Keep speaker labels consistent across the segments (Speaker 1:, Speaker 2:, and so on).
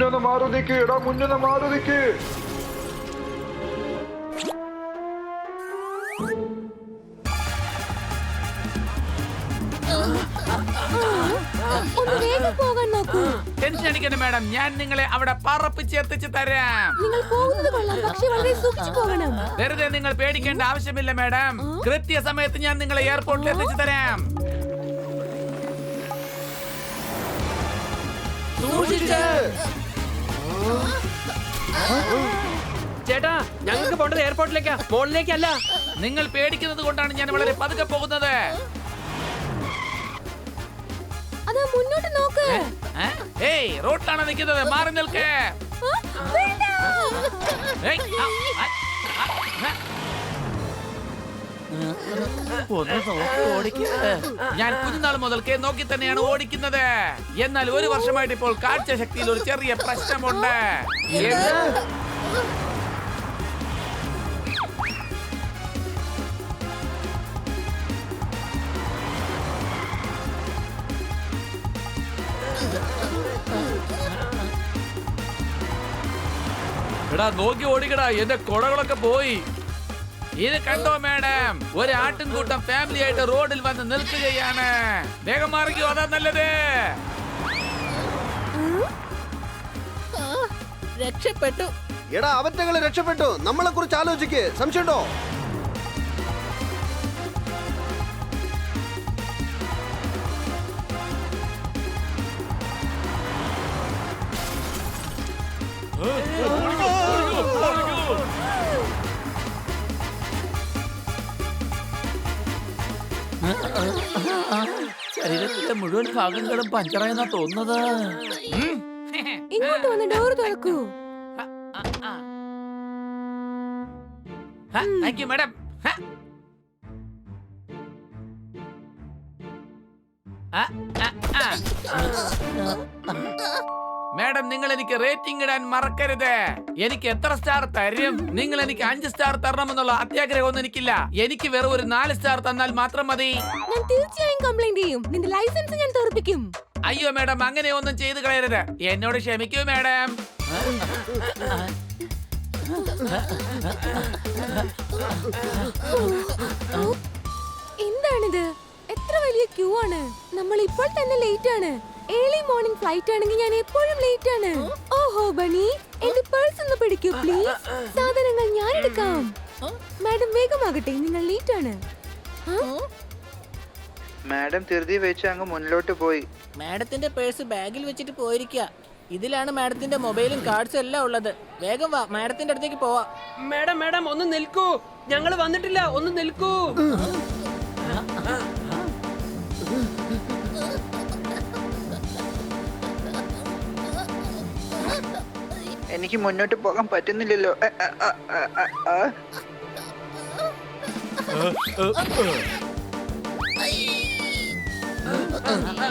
Speaker 1: മുന്നൊന്ന് മാറി നിൽക്ക്, എടാ മുന്നൊന്ന് മാറി നിൽക്ക്.
Speaker 2: ടെൻഷൻ അടിക്കണ്ട മാഡം, ഞാൻ നിങ്ങളെ അവിടെ പറപ്പിച്ചെത്തിച്ച് തരാം.
Speaker 3: നിങ്ങൾ പോകുന്നത് കൊള്ളാം, പക്ഷേ വളരെ സൂക്ഷിച്ചു പോകണം.
Speaker 2: വെറുതെ നിങ്ങൾ പേടിക്കേണ്ട ആവശ്യമില്ല മാഡം. കൃത്യസമയത്ത് ഞാൻ നിങ്ങളെ എയർപോർട്ടിൽ എത്തിച്ചു തരാം.
Speaker 4: ചേട്ടാ, ഞങ്ങൾക്ക് പോണ്ടത് എയർപോർട്ടിലേക്കാ, മോളിലേക്കല്ല.
Speaker 2: നിങ്ങൾ പേടിക്കുന്നത് കൊണ്ടാണ് ഞാൻ വളരെ പതുക്കെ പോകുന്നത്.
Speaker 3: അതാ മുന്നോട്ട് നോക്ക്.
Speaker 2: ഏയ്, റോഡിലാണ് നിൽക്കുന്നത്, മാറി നിൽക്ക്. ഞാൻ കുഞ്ഞുനാൾ മുതൽക്കേ നോക്കി തന്നെയാണ് ഓടിക്കുന്നത്. എന്നാൽ ഒരു വർഷമായിട്ട് ഇപ്പോൾ കാഴ്ച ശക്തിയിൽ ഒരു ചെറിയ പ്രശ്നമുണ്ട്. എടാ നോക്കി ഓടിക്കടാ, എന്റെ കുടകളൊക്കെ പോയി. ഇത് കണ്ടോ മാഡം, ഒരു ആട്ടിൻകൂട്ടം ഫാമിലി ആയിട്ട് റോഡിൽ വന്ന് നിൽക്കുകയാണ്. വേഗം മാറിക്കോ, അതാ നല്ലത്.
Speaker 5: രക്ഷപ്പെട്ടു.
Speaker 6: എടാ അവറ്റകളെ രക്ഷപ്പെട്ടു. നമ്മളെ കുറിച്ച് ആലോചിക്ക്. സംശയമുണ്ടോ?
Speaker 2: ശരീരത്തിലെ മുഴുവൻ ഭാഗങ്ങളും പഞ്ചറായെന്നാ തോന്നുന്നത്.
Speaker 3: ഇങ്ങോട്ട് വന്ന് ഡോർ തുറക്കൂ.
Speaker 2: Thank you madam. മാഡം, നിങ്ങൾ എനിക്ക് റേറ്റിംഗ് ഇടാൻ മറക്കരുത്. എനിക്ക് എത്ര സ്റ്റാർ തരും? നിങ്ങൾ എനിക്ക് 5 സ്റ്റാർ തരണമെന്നുള്ള അത്യാഗ്രഹമൊന്നും എനിക്കില്ല. എനിക്ക് വെറും ഒരു 4 സ്റ്റാർ തന്നാൽ മാത്രം മതി.
Speaker 3: ഞാൻ തീർച്ചയായും കംപ്ലൈന്റ് ചെയ്യും. നിന്റെ ലൈസൻസ് ഞാൻ തെറിപ്പിക്കും.
Speaker 2: അയ്യോ മാഡം, അങ്ങനെ ഒന്നും ചെയ്തു കളയരുത്. എന്നോട് ക്ഷമിക്കൂ മാഡം.
Speaker 3: എന്താണിത്? എത്ര വലിയ ക്യൂ ആണ്. നമ്മൾ ഇപ്പോൾ തന്നെ ലേറ്റ് ആണ്. ഏർലി മോർണിംഗ് ഫ്ലൈറ്റ് ആണെങ്കിൽ ഞാൻ എപ്പോഴും ലേറ്റ് ആണ്. ഓഹോ ബണി, എന്റെ പേഴ്സ് ഒന്ന് പിടിക്കൂ പ്ലീസ്. സാധനങ്ങൾ ഞാൻ എടുക്കാം. മാഡം വേഗമാകട്ടെ, നിങ്ങൾ ലേറ്റ് ആണ്.
Speaker 7: മാഡം ധൃതി വെച്ച് അങ്ങ് മുന്നിലോട്ട് പോയി.
Speaker 5: മാഡത്തിന്റെ പേഴ്സ് ബാഗിൽ വെച്ചിട്ട് പോയിരിക്കുക. ഇതിലാണ് മാഡത്തിന്റെ മൊബൈലും കാർഡ്സും എല്ലാം ഉള്ളത്. വേഗം വാ, മാഡത്തിന്റെ അടുത്തേക്ക് പോവാ.
Speaker 4: മാഡം മാഡം ഒന്ന് നിൽക്കൂ, ഞങ്ങൾ വന്നിട്ടില്ല, ഒന്ന് നിൽക്കൂ.
Speaker 7: എനിക്ക് മുന്നോട്ട് പോകാൻ പറ്റുന്നില്ലല്ലോ.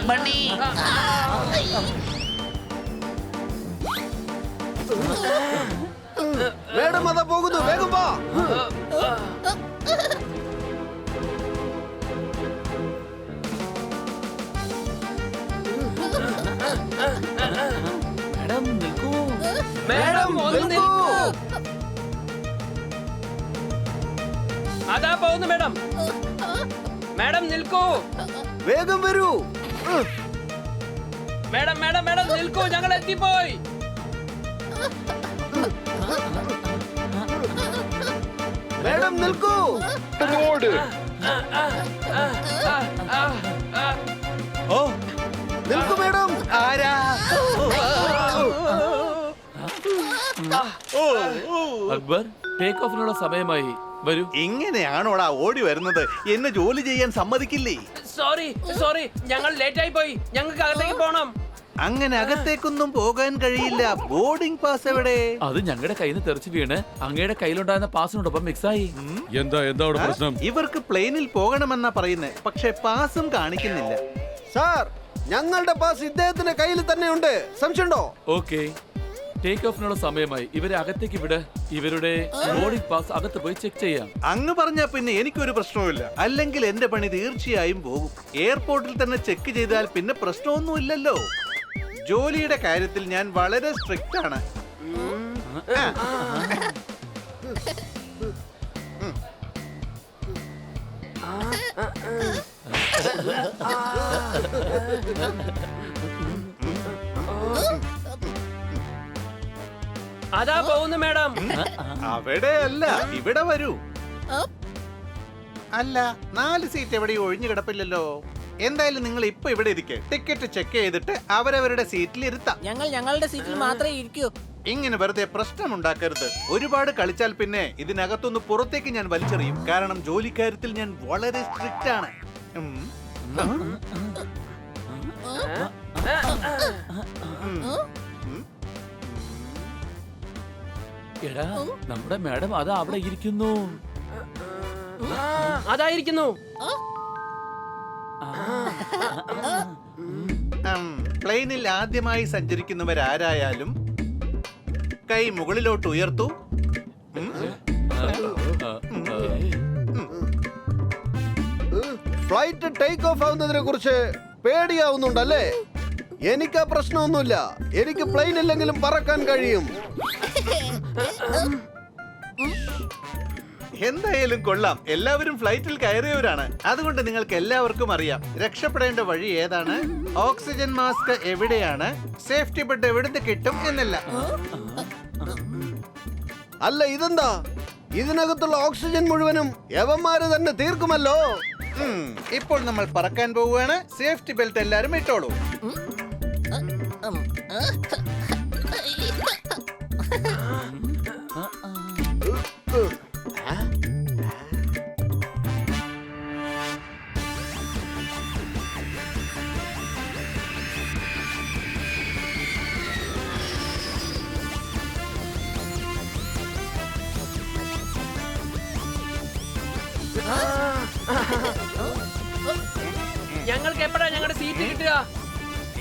Speaker 2: ബണ്ണി,
Speaker 6: മേഡം അതാ പോകുന്നു, വേഗം വാ.
Speaker 2: മാഡം നിൽക്കൂ.
Speaker 4: മാഡം ഒന്ന് നിൽക്കൂ. അതാ പോകുന്നു മാഡം. മാഡം നിൽക്കൂ.
Speaker 6: വേഗം വരൂ.
Speaker 4: മാഡം മാഡം മാഡം നിൽക്കൂ, ഞങ്ങൾ എത്തിപ്പോയി.
Speaker 6: മേഡം നിൽക്കൂ.
Speaker 1: റോഡ്
Speaker 6: ഓ നിൽക്കൂ മേഡം.
Speaker 8: ആരാ?
Speaker 2: അക്ബർ, ടേക്ക് ഓഫിനുള്ള സമയമായി. വരൂ.
Speaker 8: ഇങ്ങനെയാണോടാ ഓടി വരുന്നത്? എന്നെ ജോലി ചെയ്യാൻ സമ്മതിക്കില്ലേ?
Speaker 4: സോറി സോറി, ഞങ്ങൾ ലേറ്റ് ആയി പോയി. ഞങ്ങൾക്ക് അകത്തേക്ക് പോണം.
Speaker 8: അങ്ങനെ അകത്തേക്കൊന്നും പോകാൻ കഴിയില്ല. ബോർഡിംഗ് പാസ് എവിടെ?
Speaker 2: അത് ഞങ്ങളുടെ കയ്യിൽ നിന്ന് തെറിച്ച് വീണ് അങ്ങയുടെ കയ്യിലുണ്ടായിരുന്ന പാസിനോടൊപ്പം മിക്സായി.
Speaker 9: എന്താ പ്രശ്നം?
Speaker 8: ഇവർക്ക് പ്ലെയിനിൽ പോകണമെന്നാ പറയുന്നത്, പക്ഷെ പാസും കാണിക്കുന്നില്ല.
Speaker 6: സാർ, ഞങ്ങളുടെ പാസ് ഇദ്ദേഹത്തിന്റെ കയ്യിൽ തന്നെ ഉണ്ട്. സംശയമുണ്ടോ?
Speaker 2: ഓക്കെ, ടേക്ക് ഓഫിനുള്ള സമയമായി. ഇവരെ അകത്തേക്ക് വിട്. ഇവരുടെ ബോർഡിംഗ് പാസ് അകത്ത് പോയി ചെക്ക് ചെയ്യാം.
Speaker 8: അങ്ങ് പറഞ്ഞാ പിന്നെ എനിക്കൊരു പ്രശ്നവുമില്ല. അല്ലെങ്കിൽ എന്റെ പണി തീർച്ചയായും പോകും. എയർപോർട്ടിൽ തന്നെ ചെക്ക് ചെയ്താൽ പിന്നെ പ്രശ്നമൊന്നുമില്ലല്ലോ. ജോലിയുടെ കാര്യത്തിൽ ഞാൻ വളരെ സ്ട്രിക്റ്റ് ആണ്.
Speaker 4: അതാ പോകുന്നു മാഡം.
Speaker 8: അവിടെ അല്ല, ഇവിടെ വരൂ. അല്ല, 4 സീറ്റ് എവിടെയും ഒഴിഞ്ഞു കിടപ്പില്ലല്ലോ. എന്തായാലും നിങ്ങൾ ഇപ്പൊ ഇവിടെ ഇരിക്കെ. ടിക്കറ്റ് ചെക്ക് ചെയ്തിട്ട് അവരവരുടെ സീറ്റിൽ ഇരുത്താം.
Speaker 5: ഞങ്ങൾ ഞങ്ങളുടെ സീറ്റിൽ മാത്രമേ ഇരിക്കൂ.
Speaker 8: ഇങ്ങനെ വെറുതെ പ്രശ്നം ഉണ്ടാക്കരുത്. ഒരുപാട് കളിച്ചാൽ പിന്നെ ഇതിനകത്തൊന്ന് പുറത്തേക്ക് ഞാൻ വലിച്ചെറിയും. കാരണം ജോലിക്കാര്യത്തിൽ ഞാൻ വളരെ സ്ട്രിക്റ്റ് ആണ്.
Speaker 2: എടാ നമ്മുടെ മാഡം അതാ അവിടെ ഇരിക്കുന്നു.
Speaker 4: അതായിരിക്കുന്നു.
Speaker 8: പ്ലെയിനിൽ ആദ്യമായി സഞ്ചരിക്കുന്നവരാരായാലും കൈ മുകളിലോട്ട് ഉയർത്തു.
Speaker 6: ഫ്ലൈറ്റ് ടേക്ക് ഓഫ് ആവുന്നതിനെ കുറിച്ച് പേടിയാവുന്നുണ്ടല്ലേ? എനിക്ക് ആ പ്രശ്നമൊന്നുമില്ല. എനിക്ക് പ്ലെയിൻ ഇല്ലെങ്കിലും പറക്കാൻ കഴിയും.
Speaker 8: എന്തായാലും കൊള്ളാം. എല്ലാവരും ഫ്ലൈറ്റിൽ കയറിയവരാണ്. അതുകൊണ്ട് നിങ്ങൾക്ക് എല്ലാവർക്കും അറിയാം രക്ഷപ്പെടേണ്ട വഴി ഏതാണ്, ഓക്സിജൻ മാസ്ക് എവിടെയാണ്, സേഫ്റ്റി ബെഡ് എവിടുന്ന് കിട്ടും എന്നല്ല.
Speaker 6: അല്ല, ഇതെന്താ? ഇതിനകത്തുള്ള ഓക്സിജൻ മുഴുവനും യവന്മാര് തന്നെ തീർക്കുമല്ലോ.
Speaker 8: ഇപ്പോൾ നമ്മൾ പറക്കാൻ പോവുകയാണ്. സേഫ്റ്റി ബെൽറ്റ് എല്ലാരും ഇട്ടോളൂ.
Speaker 4: ഞങ്ങൾക്ക് എപ്പോഴാ ഞങ്ങളുടെ സീറ്റ് കിട്ടുക?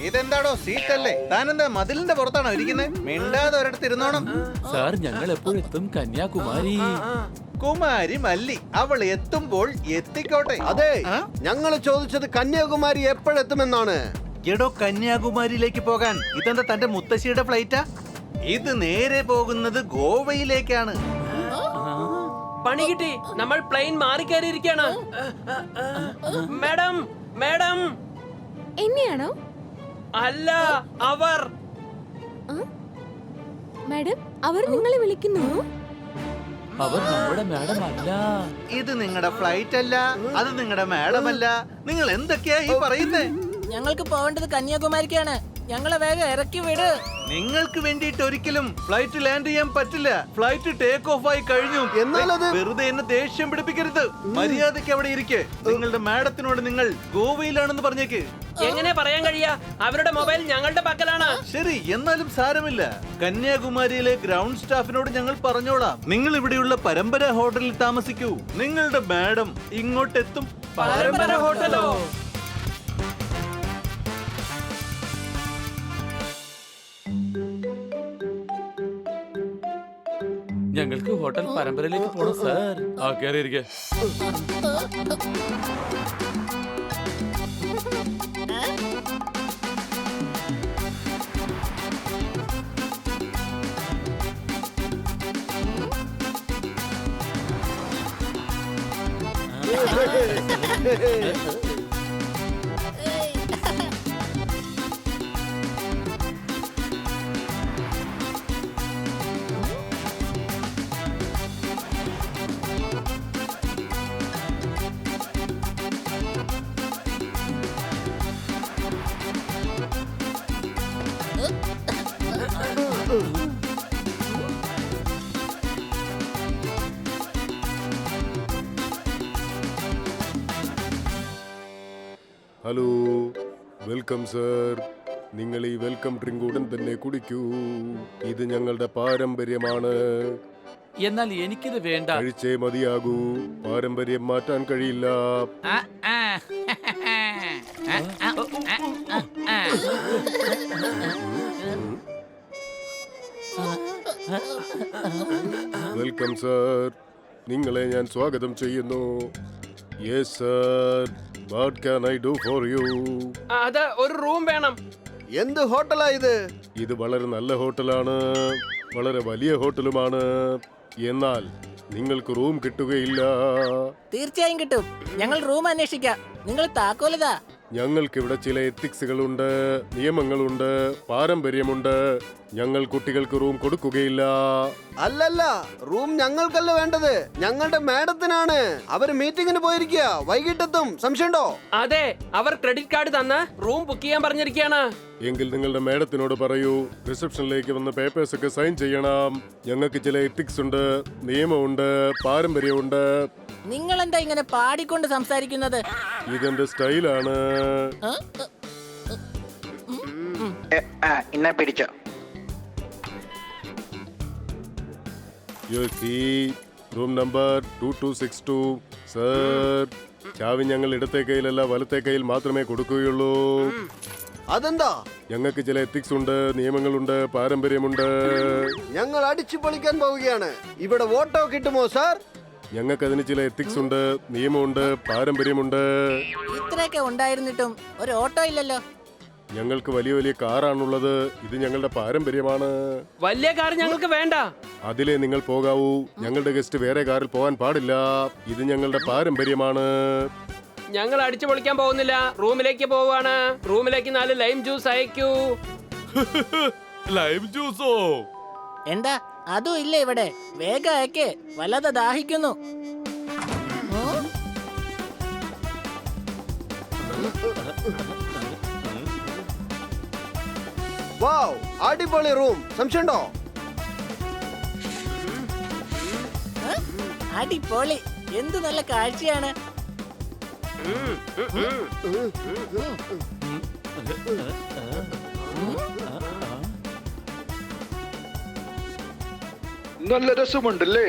Speaker 8: ഇതെന്താടോ സീറ്റ് അല്ലേ? താനെന്താ മതിലിന്റെ പുറത്താണോ ഇരിക്കുന്നത്? മിണ്ടാതെ ഒരിടത്ത് ഇരുന്നോണം.
Speaker 2: സാർ ഞങ്ങൾ എപ്പോഴെത്തും? കന്യാകുമാരി.
Speaker 8: കുമാരി മല്ലി അവൾ എത്തുമ്പോൾ എത്തിക്കോട്ടെ.
Speaker 6: അതെ, ഞങ്ങൾ ചോദിച്ചത് കന്യാകുമാരി എപ്പോഴെത്തുമെന്നാണ്.
Speaker 8: എടോ, കന്യാകുമാരിയിലേക്ക് പോകാൻ ഇതെന്താ തന്റെ മുത്തശ്ശിയുടെ ഫ്ലൈറ്റാ? ഇത് നേരെ പോകുന്നത് ഗോവയിലേക്കാണ്.
Speaker 4: പണി കിട്ടി. നമ്മൾ പ്ലെയിൻ മാറി കയറിയിരിക്കാണ്. Madam, madam.
Speaker 3: എന്നെയാണോ?
Speaker 4: അല്ല, അവർ.
Speaker 3: മാഡം, അവർ നിങ്ങളെ വിളിക്കുന്നു.
Speaker 2: അവർ നമ്മുടെ മാഡം അല്ല.
Speaker 8: ഇത് നിങ്ങളുടെ ഫ്ലൈറ്റ് അല്ല, അത് നിങ്ങളുടെ മാഡം അല്ല. നിങ്ങൾ എന്തൊക്കെയാ ഈ പറയുന്നേ?
Speaker 5: ഞങ്ങൾക്ക് പോവേണ്ടത് കന്യാകുമാരിക്കാണ്. ഞങ്ങളെ വേഗം ഇറക്കി വിട്.
Speaker 8: നിങ്ങൾക്ക് വേണ്ടിയിട്ട് ഒരിക്കലും ഫ്ലൈറ്റ് ലാൻഡ് ചെയ്യാൻ പറ്റില്ല. ഫ്ലൈറ്റ് ടേക്ക് ഓഫ് ആയി കഴിഞ്ഞു.
Speaker 6: എന്നാലത്
Speaker 8: വെറുതെ എന്നെ ദേഷ്യം പിടിപ്പിക്കരുത്. മര്യാദയ്ക്ക് അവിടെ ഇരിക്കെ. നിങ്ങളുടെ മാഡത്തിനോട് നിങ്ങൾ ഗോവയിലാണെന്ന് പറഞ്ഞേക്ക്.
Speaker 4: എങ്ങനെ പറയാൻ കഴിയാ? അവരുടെ മൊബൈൽ ഞങ്ങളുടെ പക്കലാണ്.
Speaker 8: ശരി, എന്നാലും സാരമില്ല. കന്യാകുമാരിയിലെ ഗ്രൗണ്ട് സ്റ്റാഫിനോട് ഞങ്ങൾ പറഞ്ഞോളാം. നിങ്ങൾ ഇവിടെയുള്ള പരമ്പര ഹോട്ടലിൽ താമസിക്കൂ. നിങ്ങളുടെ മാഡം ഇങ്ങോട്ടെത്തും.
Speaker 4: പരമ്പര ഹോട്ടലോ?
Speaker 2: ഞങ്ങൾക്ക് ഹോട്ടൽ പരമ്പരയിലേക്ക് പോണം സാർ. ആ കയറിയിരിക്കെ.
Speaker 10: Hello, welcome sir. നിങ്ങൾ ഈ വെൽക്കം ഡ്രിങ്ക് ഉടൻ തന്നെ കുടിക്കൂ. ഇത് ഞങ്ങളുടെ പാരമ്പര്യമാണ്.
Speaker 2: എന്നാൽ എനിക്കിത് വേണ്ട.
Speaker 10: കഴിച്ചേ മതിയാകൂ. പാരമ്പര്യം മാറ്റാൻ കഴിയില്ല. Welcome sir. നിങ്ങളെ ഞാൻ സ്വാഗതം ചെയ്യുന്നു. Yes sir. What can I do for you?
Speaker 4: അത് ഒരു റൂം വേണം.
Speaker 6: എന്ത് ഹോട്ടലാ ഇത്?
Speaker 10: ഇത് വളരെ നല്ല ഹോട്ടലാണ്, വളരെ വലിയ ഹോട്ടലുമാണ്. എന്നാൽ നിങ്ങൾക്ക് റൂം കിട്ടുകയില്ല.
Speaker 5: തീർച്ചയായും കിട്ടും. ഞങ്ങൾ റൂം അന്വേഷിക്കാം. നിങ്ങൾ താക്കോലിതാ.
Speaker 10: ഞങ്ങൾക്കിവിടെ ചില എത്തിക്സുകളുണ്ട്, നിയമങ്ങളുണ്ട്, പാരമ്പര്യമുണ്ട്. ഞങ്ങൾ കുട്ടികൾക്ക് റൂം കൊടുക്കുകയില്ല.
Speaker 6: അല്ലല്ല, റൂം ഞങ്ങൾക്കല്ല വേണ്ടത്, ഞങ്ങളുടെ മാഡത്തിനാണ്. അവര് മീറ്റിംഗിന് പോയിരിക്കുക, വൈകിട്ടെത്തും. സംശയമുണ്ടോ?
Speaker 4: അതെ, അവർ ക്രെഡിറ്റ് കാർഡ് തന്ന് റൂം ബുക്ക് ചെയ്യാൻ പറഞ്ഞിരിക്കുകയാണ്.
Speaker 10: എങ്കിൽ നിങ്ങളുടെ മാഡത്തിനോട് പറയൂ, റിസപ്ഷനിലേക്ക് വന്ന് പേപ്പേഴ്സ് ഒക്കെ സൈൻ ചെയ്യണം. ഞങ്ങൾക്ക് ചില എത്തിക്സ് ഉണ്ട്, നിയമമുണ്ട്, പാരമ്പര്യമുണ്ട്.
Speaker 5: നിങ്ങൾ എന്താ ഇങ്ങനെ പാടിക്കൊണ്ട് സംസാരിക്കുന്നത്?
Speaker 10: ഇതെന്റെ സ്റ്റൈലാണ്.
Speaker 7: ഇന്നെ പിടിച്ചോ.
Speaker 10: Room number 2262. സർ, ചാവി ഞങ്ങൾ ഇടത്തെ കയ്യിലല്ല വലത്തെ കയ്യിൽ മാത്രമേ കൊടുക്കുകയുള്ളൂ.
Speaker 6: അതെന്താ?
Speaker 10: ഞങ്ങൾക്ക് ചില എത്തിക്സ് ഉണ്ട്, നിയമങ്ങളുണ്ട്, പാരമ്പര്യമുണ്ട്.
Speaker 6: ഞങ്ങൾ അടിച്ചു പൊളിക്കാൻ പോവുകയാണ്. ഇവിടെ വോട്ടോ കിട്ടുമോ സാർ?
Speaker 10: ഞങ്ങൾക്ക് അതിന് ചില എത്തിക്സ് ഉണ്ട്, നിയമമുണ്ട്, പാരമ്പര്യമുണ്ട്.
Speaker 5: ഇത്രയൊക്കെ ഉണ്ടായിരുന്നിട്ടും ഒരു ഓട്ടോ ഇല്ലല്ലോ.
Speaker 10: ഞങ്ങൾക്ക് വലിയ വലിയ കാറാണുള്ളത്. ഇത് ഞങ്ങളുടെ പാരമ്പര്യമാണ്.
Speaker 4: വലിയ കാർ ഞങ്ങൾക്ക് വേണ്ട.
Speaker 10: അതിലേ നിങ്ങൾ പോകാവൂ. ഞങ്ങളുടെ ഗസ്റ്റ് വേറെ കാറിൽ പോകാൻ പാടില്ല. ഇത് ഞങ്ങളുടെ പാരമ്പര്യമാണ്.
Speaker 4: ഞങ്ങൾ അടിച്ചു പൊളിക്കാൻ പോകുന്നില്ല, റൂമിലേക്ക് പോവാണ്. റൂമിലേക്ക് 4 ലൈം ജ്യൂസ് അയക്കൂ.
Speaker 9: ലൈം ജ്യൂസോ?
Speaker 5: എന്താ അതും ഇല്ല ഇവിടെ? വേഗം അയക്കേ, വല്ലാതെ ദാഹിക്കുന്നു.
Speaker 6: വാവ്, അടിപൊളി റൂം. സംശയമുണ്ടോ?
Speaker 5: അടിപൊളി, എന്ത് നല്ല കാഴ്ചയാണ്.
Speaker 1: നല്ല രസമുണ്ടല്ലേ?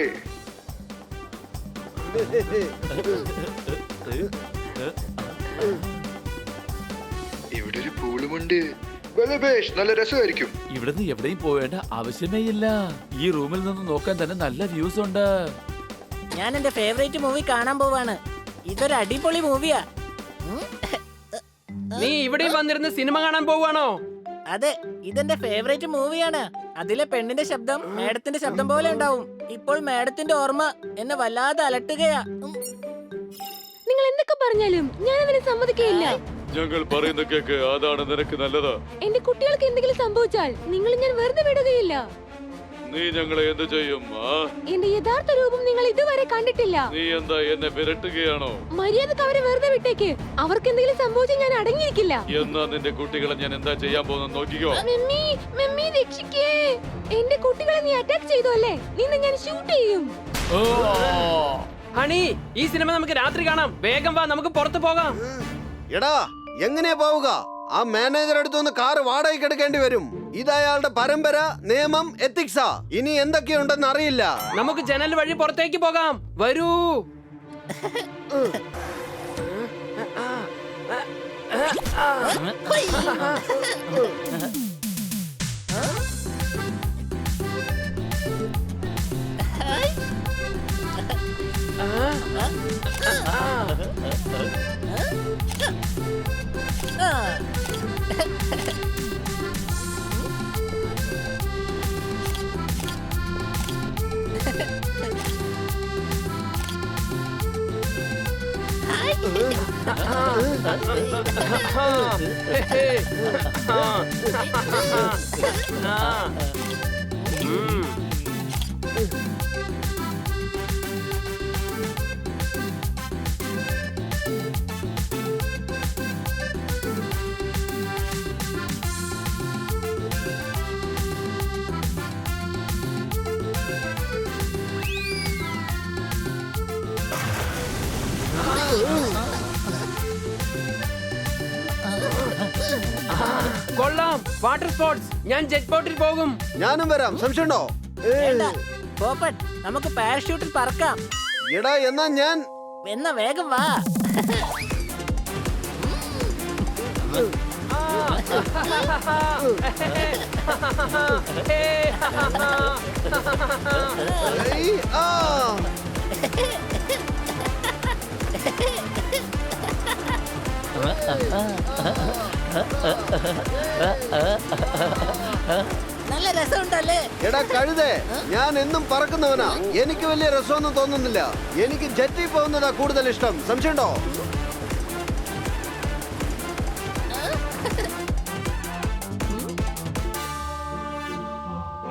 Speaker 1: ഇവിടെ ഒരു പൂളുമുണ്ട്. നല്ല രസമായിരിക്കും.
Speaker 2: ഇവിടുന്ന് എവിടെയും പോവേണ്ട ആവശ്യമേ ഇല്ല. ഈ റൂമിൽ നിന്ന് നോക്കാൻ തന്നെ നല്ല വ്യൂസ് ഉണ്ട്.
Speaker 5: ഞാൻ എന്റെ ഫേവറേറ്റ് മൂവി കാണാൻ പോവാണ്. ഇതൊരു അടിപൊളി മൂവിയാ.
Speaker 4: നീ ഇവിടെ വന്നിരുന്ന് സിനിമ കാണാൻ പോവാണോ?
Speaker 5: അതെ, ഇതെന്റെ ഫേവറേറ്റ് മൂവിയാണ്. അതിലെ പെണ്ണിന്റെ ശബ്ദം മാഡത്തിന്റെ ശബ്ദം പോലെ ഉണ്ടാവും. ഇപ്പോൾ മാഡത്തിന്റെ ഓർമ്മ എന്നെ വല്ലാതെ അലട്ടുകയാ.
Speaker 3: നിങ്ങൾ എന്തൊക്കെ പറഞ്ഞാലും ഞാൻ അതിനെ സമ്മതിക്കുകയില്ല.
Speaker 9: ഞങ്ങൾ പറയുന്ന കേക്ക്, അതാണ് നിനക്ക് നല്ലത്.
Speaker 3: എന്റെ കുട്ടികൾക്ക് എന്തെങ്കിലും സംഭവിച്ചാൽ നിങ്ങൾ ഞാൻ വെറുതെ വിടുകയില്ല.
Speaker 9: നീ ഞങ്ങളെ എന്ത് ചെയ്യും?
Speaker 3: എന്റെ യഥാർത്ഥ രൂപം നിങ്ങൾ ഇതുവരെ കണ്ടിട്ടില്ല.
Speaker 9: നീ എന്താ എന്നെ വിരട്ടുകയാണോ?
Speaker 3: മര്യാദക്ക് അവരെ വെറുതെ വിട്ടേക്ക്. അവർക്ക് എന്തെങ്കിലും സംഭവിച്ചാൽ ഞാൻ അടങ്ങിയിരിക്കില്ല.
Speaker 9: എന്നാ നിന്റെ കുട്ടികളെ ഞാൻ എന്താ ചെയ്യാൻ പോകുന്ന നോക്കിക്കോ.
Speaker 3: മമ്മി, മമ്മി രക്ഷിക്കേ. എന്റെ കുട്ടികളെ നീ അറ്റാക്ക് ചെയ്തു അല്ലേ? നിന്നെ ഞാൻ ഷൂട്ട് ചെയ്യും.
Speaker 4: ഹണി, ഈ സിനിമ നമുക്ക് രാത്രി കാണാം. വേഗം വാ, നമുക്ക് പുറത്തു പോകാം.
Speaker 6: എടാ, എങ്ങനെയാ പോവുക? ആ മാനേജർ അടുത്തുനിന്ന് കാറ് വാടകയ്ക്ക് എടുക്കേണ്ടി വരും. ഇത് അയാളുടെ പരമ്പര, നിയമം, എത്തിക്സാ. ഇനി എന്തൊക്കെയുണ്ടെന്ന് അറിയില്ല.
Speaker 4: നമുക്ക് ജനൽ വഴി പുറത്തേക്ക് പോകാം. വരൂ. കൊള്ളാം, വാട്ടർ സ്പോർട്സ്. ഞാൻ ജെറ്റ് ബോട്ടിൽ പോകും.
Speaker 6: ഞാനും വരാം. സംശയമുണ്ടോ?
Speaker 5: വേണ്ട, പോപ്പട്ട്, നമുക്ക് പാരഷൂട്ടിൽ പറക്കാം.
Speaker 6: എടാ, എന്നാ ഞാൻ
Speaker 5: എന്നാ വേഗം വാ.
Speaker 6: ഏയ്, ആ.
Speaker 5: നല്ല രസമുണ്ടല്ലേ?
Speaker 6: എടാ കഴുതേ, ഞാൻ എന്നും പറക്കുന്നവനാ. എനിക്ക് വലിയ രസമൊന്നും തോന്നുന്നില്ല. എനിക്ക് ജെറ്റിൽ പോകുന്നതാ കൂടുതൽ ഇഷ്ടം. സംശയമുണ്ടോ?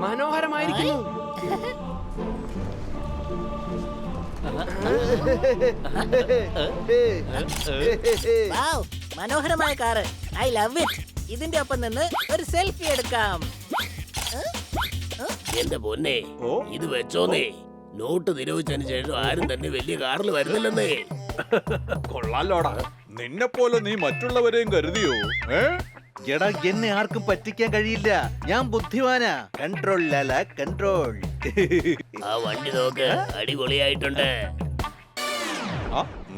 Speaker 4: മനോഹരമായിരിക്കുന്നു.
Speaker 5: വൗ, മനോഹരമായ കാറ്. I love it. ഇതിന്റെ ഒപ്പം നിന്ന് ഒരു സെൽഫി എടുക്കാം.
Speaker 11: എന്റെ പൊന്നെ, ഇത് വെച്ചോന്നേ. നോട്ട് നിരോധിച്ചതിന് ശേഷം ആരും തന്നെ വലിയ കാറിൽ വരുന്നില്ലെന്നേ.
Speaker 8: കൊള്ളാലോടാ. നിന്നെ പോലെ നീ മറ്റുള്ളവരെയും കരുതിയോ? എടാ, എന്നെ ആർക്കും പറ്റിക്കാൻ കഴിയില്ല. ഞാൻ ബുദ്ധിമാനാ. Control Lala, control.
Speaker 11: ആ വണ്ടി നോക്ക്, അടിപൊളിയായിട്ടുണ്ട്.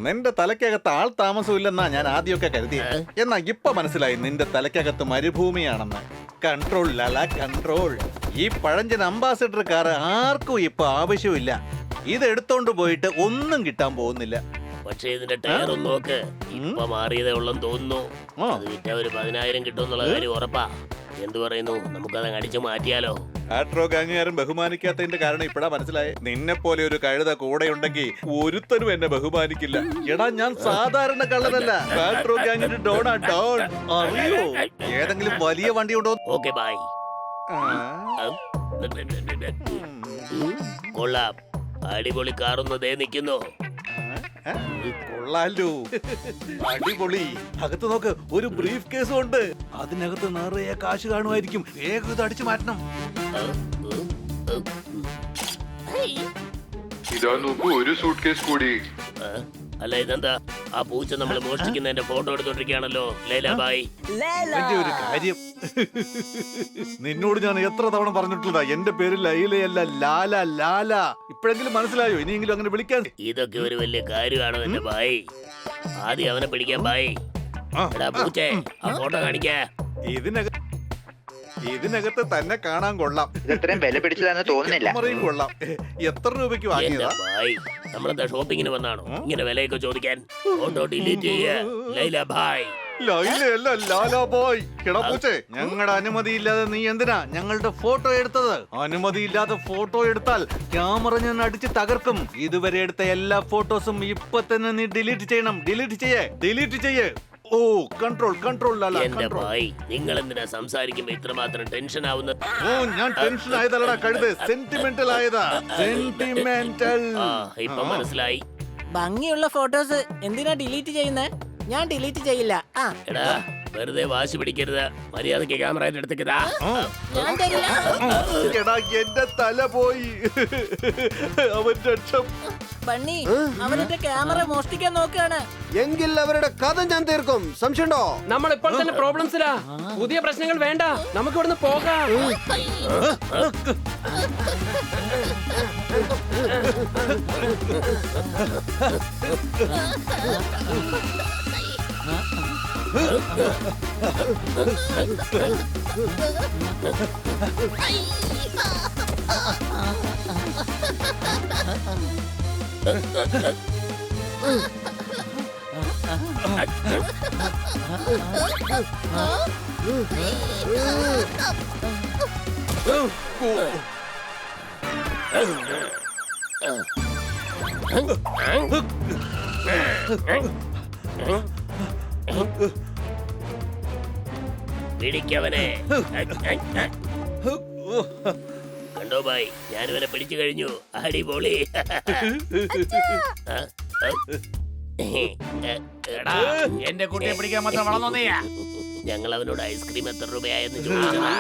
Speaker 8: നിന്റെ തലക്കകത്ത് ആൾ താമസമില്ലെന്നാ ഞാൻ ആദ്യമൊക്കെ കരുതിയത്. എന്നാ ഇപ്പൊ മനസ്സിലായി നിന്റെ തലക്കകത്ത് മരുഭൂമിയാണെന്ന്. Control Lala, control. ഈ പഴഞ്ചൻ അംബാസിഡർ കാർ ആർക്കും ഇപ്പൊ ആവശ്യമില്ല. ഇത് എടുത്തോണ്ട് പോയിട്ട് ഒന്നും കിട്ടാൻ പോകുന്നില്ല.
Speaker 11: പക്ഷേ ഇതിന്റെ ടയർ ഒന്ന് നോക്ക്, ഇപ്പൊ മാറിയതേ ഉള്ളെന്ന് തോന്നുന്നു. അത് വിറ്റ ഒരു 10,000 കിട്ടുമെന്നുള്ള കാര്യം ഉറപ്പാ. എന്തു പറയുന്നു, നമുക്കത് അടിച്ചു മാറ്റിയാലോ?
Speaker 8: ആട്രോ ഗാങ്ങുകാരൻ ബഹുമാനിക്കാത്തതിന്റെ കാരണം ഇപ്പഴാ മനസ്സിലായേ. നിന്നെ പോലെ ഒരു കഴുത കൂടെ ഉണ്ടെങ്കിൽ ഒരുത്തരും എന്നെ ബഹുമാനിക്കില്ല. എടാ, ഞാൻ സാധാരണ കള്ളനല്ല. ആട്രോ ഗാങ്ങിന്റെ ഡോണാ, ഡോൺ. അറിയോ? ഏതെങ്കിലും വലിയ വണ്ടി ഉണ്ടോ?
Speaker 11: Okay bye. കൊള്ളാം, അടിപൊളി കാറൊന്നതേ നിൽക്കുന്നു.
Speaker 8: കൊള്ളാലോ, അടിപൊളി. അകത്ത് നോക്ക്, ഒരു ബ്രീഫ് കേസും ഉണ്ട്. അതിനകത്ത് നിറയെ കാശ് കാണുമായിരിക്കും. വേഗം ഇത് അടിച്ചു മാറ്റണം.
Speaker 1: ഇതാ നോക്കൂ, ഒരു സൂട്ട് കേസ് കൂടി.
Speaker 11: അല്ല, ഇതെന്താ? ആ പൂച്ച നമ്മൾ മോഷ്ടിക്കുന്നതിന്റെ ഫോട്ടോ എടുത്തോണ്ടിരിക്കുകയാണല്ലോ. ലൈലാബായി,
Speaker 8: എന്റെ ഒരു കാര്യം, നിന്നോട് ഞാൻ എത്ര തവണ പറഞ്ഞിട്ടുള്ളതാ, എന്റെ പേര് ലൈലയല്ല, ലാല, ലാല. ഇപ്പോഴെങ്കിലും മനസ്സിലായോ? ഇനിയെങ്കിലും അങ്ങനെ വിളിക്കാൻ.
Speaker 11: ഇതൊക്കെ ഒരു വലിയ കാര്യമാണോ എന്റെ ബായി? ആദ്യം അവനെ പിടിക്കാൻ ബായി. എടാ പൂച്ചേ, ആ ഫോട്ടോ കാണിക്കാ.
Speaker 8: ഇതിനകത്ത് തന്നെ കാണാൻ കൊള്ളാം.
Speaker 7: ഇത്രയും വില പിടിച്ചതാന്ന് തോന്നുന്നില്ല.
Speaker 8: ക്യാമറയും കൊള്ളാം. എത്ര രൂപയ്ക്ക് വാങ്ങിയതാ?
Speaker 11: ബായി, നമ്മളെന്താ ഷോപ്പിങ്ങിന് വന്നാണോ ഇങ്ങനെ വിലയൊക്കെ ചോദിക്കാൻ? ഫോട്ടോ ഡിലീറ്റ് ചെയ്യ ലൈലാബായി.
Speaker 8: ലൈലയല്ല, ലാലാബോയ്. എടാ പൂച്ചേ, ഞങ്ങളുടെ അനുമതിയില്ലാതെ നീ എന്തിനാ ഞങ്ങളുടെ ഫോട്ടോ എടുത്തത്? അനുമതിയില്ലാതെ ഫോട്ടോ എടുത്താൽ ക്യാമറ ഞാൻ അടിച്ച് തകർക്കും. ഇതുവരെ എടുത്ത എല്ലാ ഫോട്ടോസും ഇപ്പൊ തന്നെ നീ ഡിലീറ്റ് ചെയ്യണം. ഡിലീറ്റ് ചെയ്യേ. ഓ, കൺട്രോൾ, കൺട്രോൾ ലാല,
Speaker 11: എന്റെ
Speaker 8: കൺട്രോൾ.
Speaker 11: ബായി, നിങ്ങൾ എന്തിനാ സംസാരിക്കുമ്പോ ഇത്രമാത്രം ടെൻഷൻ ആവുന്നത്?
Speaker 8: ഓ, ഞാൻ ടെൻഷൻ ആയതല്ലടാ കഴുത്, സെന്റിമെന്റൽ ആയതാ. സെന്റിമെന്റൽ.
Speaker 11: ഇപ്പൊ മനസ്സിലായി.
Speaker 5: ഭംഗിയുള്ള ഫോട്ടോസ് എന്തിനാ ഡിലീറ്റ് ചെയ്യുന്നേ? ഞാൻ ഡിലീറ്റ് ചെയ്യില്ല.
Speaker 11: എടാ, വെറുതെ വാശി പിടിക്കരുത്. മര്യാദക്ക് ക്യാമറ എടുത്തേക്കതാ.
Speaker 5: ഞാൻ തരില്ല.
Speaker 8: എടാ, എന്റെ തല പോയി. അവൻ രക്ഷം.
Speaker 5: ബണ്ണി, അവരുടെ ക്യാമറ മോഷ്ടിക്കാൻ നോക്കുകയാണ്.
Speaker 6: എങ്കിൽ അവരുടെ കഥ ഞാൻ തീർക്കും. സംശയമുണ്ടോ?
Speaker 4: നമ്മൾ ഇപ്പോൾ തന്നെ പ്രോബ്ലംസിലാ. പുതിയ പ്രശ്നങ്ങൾ വേണ്ട, നമുക്ക് ഇവിടുന്ന് പോകാം.
Speaker 11: പിടിക്കവനെ. കണ്ടോ ബായ്, ഞാനിവനെ പിടിച്ചു കഴിഞ്ഞു. അടിപൊളി.
Speaker 2: എടാ, എന്റെ കുട്ടിയെ പിടിക്കാൻ മാത്രം വളർന്നോന്നെയാ.
Speaker 11: ഞങ്ങൾ അവനോട് ഐസ്ക്രീം എത്ര രൂപയായെന്ന് ചോദിച്ചതാ.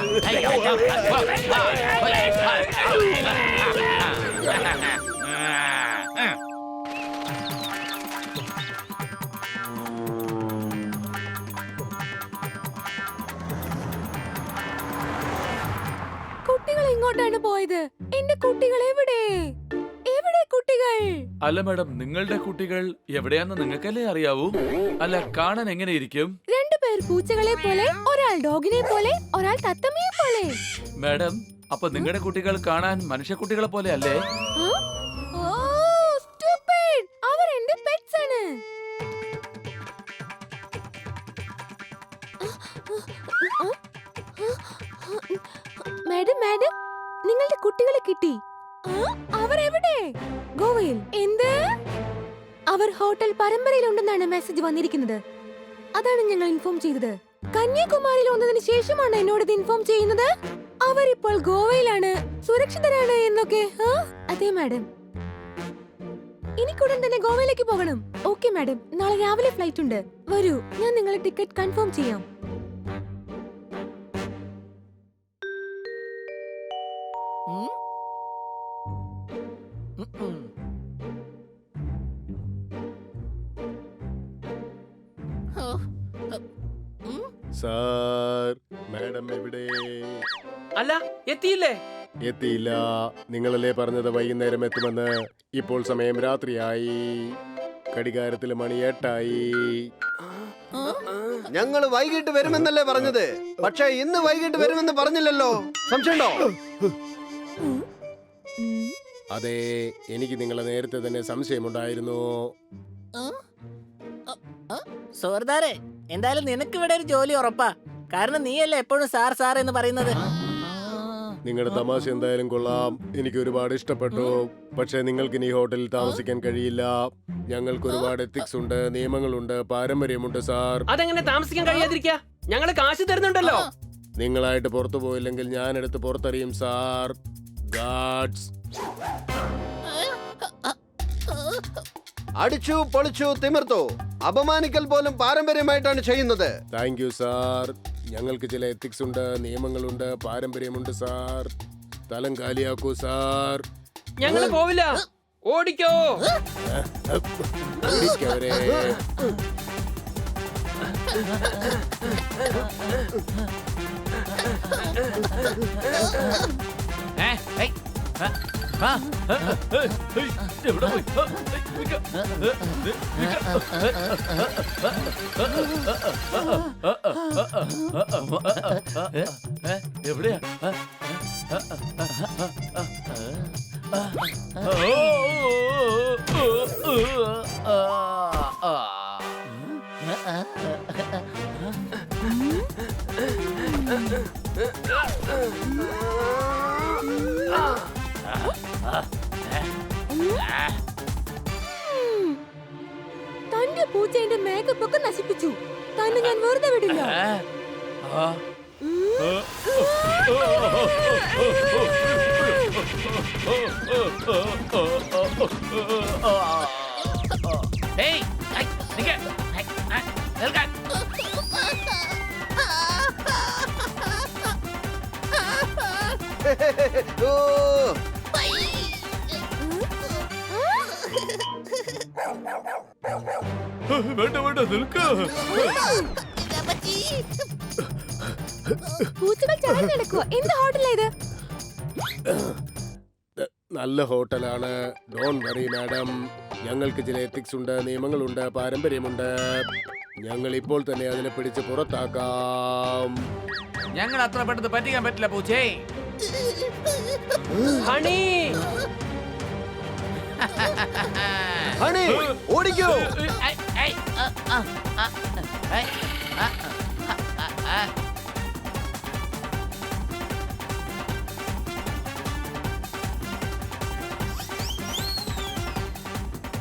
Speaker 3: കുട്ടികൾ എങ്ങോട്ടാണ് പോയത്? എന്റെ കുട്ടികൾ എവിടെ? എവിടെ കുട്ടികൾ?
Speaker 2: അല്ല മാഡം, നിങ്ങളുടെ കുട്ടികൾ എവിടെയാന്ന് നിങ്ങൾക്കല്ലേ അറിയാവൂ? അല്ല, കാണാൻ എങ്ങനെയിരിക്കും?
Speaker 3: രണ്ടുപേർ പൂച്ചകളെ പോലെ, ഒരാൾ ഡോഗിനെ പോലെ, ഒരാൾ തത്തമ്മയെ പോലെ.
Speaker 2: മാഡം, അപ്പൊ നിങ്ങളുടെ കുട്ടികൾ കാണാൻ മനുഷ്യക്കുട്ടികളെ പോലെ അല്ലേ?
Speaker 3: ഓ, stupid! അവർ എന്റെ പെറ്റ്സ് ആണ്. കുട്ടികളെ കിട്ടി. അവരെവിടെ? ഗോവയിൽ. എന്ത്? അവർ ഹോട്ടൽ പരമ്പരയിലുണ്ടെന്നാണ് മെസ്സേജ് വന്നിരിക്കുന്നത്. അതാണ് ഞങ്ങൾ ഇൻഫോം ചെയ്തത്. കന്യാകുമാരിയിൽ വന്നതിന് ശേഷമാണ് എന്നോട് ഇത് ഇൻഫോം ചെയ്യുന്നത്. അവരിപ്പോൾ ഗോവയിലാണ്, സുരക്ഷിതരാണ് എന്നൊക്കെ. അതെ മാഡം. എനിക്കുടൻ തന്നെ ഗോവയിലേക്ക് പോകണം. ഓക്കെ മാഡം, നാളെ രാവിലെ ഫ്ലൈറ്റ് ഉണ്ട്. വരൂ, ഞാൻ നിങ്ങളെ ടിക്കറ്റ് കൺഫേം ചെയ്യാം.
Speaker 10: സാർ, മാഡം എവിടെ?
Speaker 4: അല്ല, എത്തിയില്ലേ?
Speaker 10: എത്തിയില്ല. നിങ്ങളല്ലേ പറഞ്ഞത് വൈകുന്നേരം എത്തുമെന്ന്. ഇപ്പോൾ സമയം രാത്രിയായി. ഘടികാരത്തിൽ മണി 8
Speaker 6: ഞങ്ങള് വൈകിട്ട് വരുമെന്നല്ലേ പറഞ്ഞത്, പക്ഷെ ഇന്ന് വൈകിട്ട് വരുമെന്ന് പറഞ്ഞില്ലല്ലോ. സംശയമുണ്ടോ?
Speaker 10: അതെ, എനിക്ക് നിങ്ങളെ നേരത്തെ തന്നെ സംശയമുണ്ടായിരുന്നു.
Speaker 5: സുഹൃത്താരെ, എന്തായാലും നിനക്ക് ഇവിടെ ഒരു ജോലി ഉറപ്പാ. കാരണം നീയല്ലേ എപ്പോഴും സാർ സാർ എന്ന് പറയുന്നത്.
Speaker 10: നിങ്ങളുടെ തമാശ എന്തായാലും കൊള്ളാം, എനിക്ക് ഒരുപാട് ഇഷ്ടപ്പെട്ടു. പക്ഷെ നിങ്ങൾക്ക് ഇനി ഹോട്ടലിൽ താമസിക്കാൻ കഴിയില്ല. ഞങ്ങൾക്ക് ഒരുപാട് എത്തിക്സ് ഉണ്ട്, നിയമങ്ങളുണ്ട്, പാരമ്പര്യമുണ്ട് സാർ.
Speaker 4: അതെങ്ങനെ താമസിക്കാൻ കഴിയാതിരിക്കാ? ഞങ്ങള് കാശ് തരുന്നുണ്ടല്ലോ.
Speaker 10: നിങ്ങളായിട്ട് പുറത്തു പോയില്ലെങ്കിൽ ഞാൻ എടുത്ത് പുറത്തറിയും സാർ. ഗാഡ്സ്.
Speaker 6: അടിച്ചു പൊളിച്ചു തിമിർത്തു. അപമാനിക്കൽ പോലും പാരമ്പര്യമായിട്ടാണ് ചെയ്യുന്നത്.
Speaker 10: Thank you sir. ഞങ്ങൾക്ക് ചില എത്തിക്സ് ഉണ്ട്, നിയമങ്ങളുണ്ട്, പാരമ്പര്യമുണ്ട് സാർ. സ്ഥലം കാലിയാക്കൂ സാർ.
Speaker 4: ഞങ്ങള് പോവില്ല. ഓടിക്കോ.
Speaker 10: ഓടിക്കവരെ.
Speaker 2: എവിടെ പോയി? എവിടെയാ?
Speaker 3: തന്റെ പൂച്ച എന്റെ മേക്കപ്പ് ഒക്കെ നശിപ്പിച്ചു. തന്നെ ഞാൻ വെറുതെ വിടില്ല.
Speaker 6: ഓ,
Speaker 2: വേണ്ട വേണ്ട, നിൽക്ക.
Speaker 3: പൂച്ചകൾ ചാടി നടക്കുക. എന്ത് ഹോട്ടലാ ഇത്?
Speaker 10: നല്ല ഹോട്ടലാണ്. Don't worry madam. ഞങ്ങൾക്ക് ചില എത്തിക്സ് ഉണ്ട്, നിയമങ്ങളുണ്ട്, പാരമ്പര്യമുണ്ട്. ഞങ്ങൾ ഇപ്പോൾ തന്നെ അതിനെ പിടിച്ച് പുറത്താക്കാം.
Speaker 2: ഞങ്ങൾ അത്ര പെട്ടെന്ന് പറ്റിക്കാൻ പറ്റില്ല പൂച്ചേ.
Speaker 4: ഹണി,
Speaker 6: ഹണി, ഓടിക്കോ.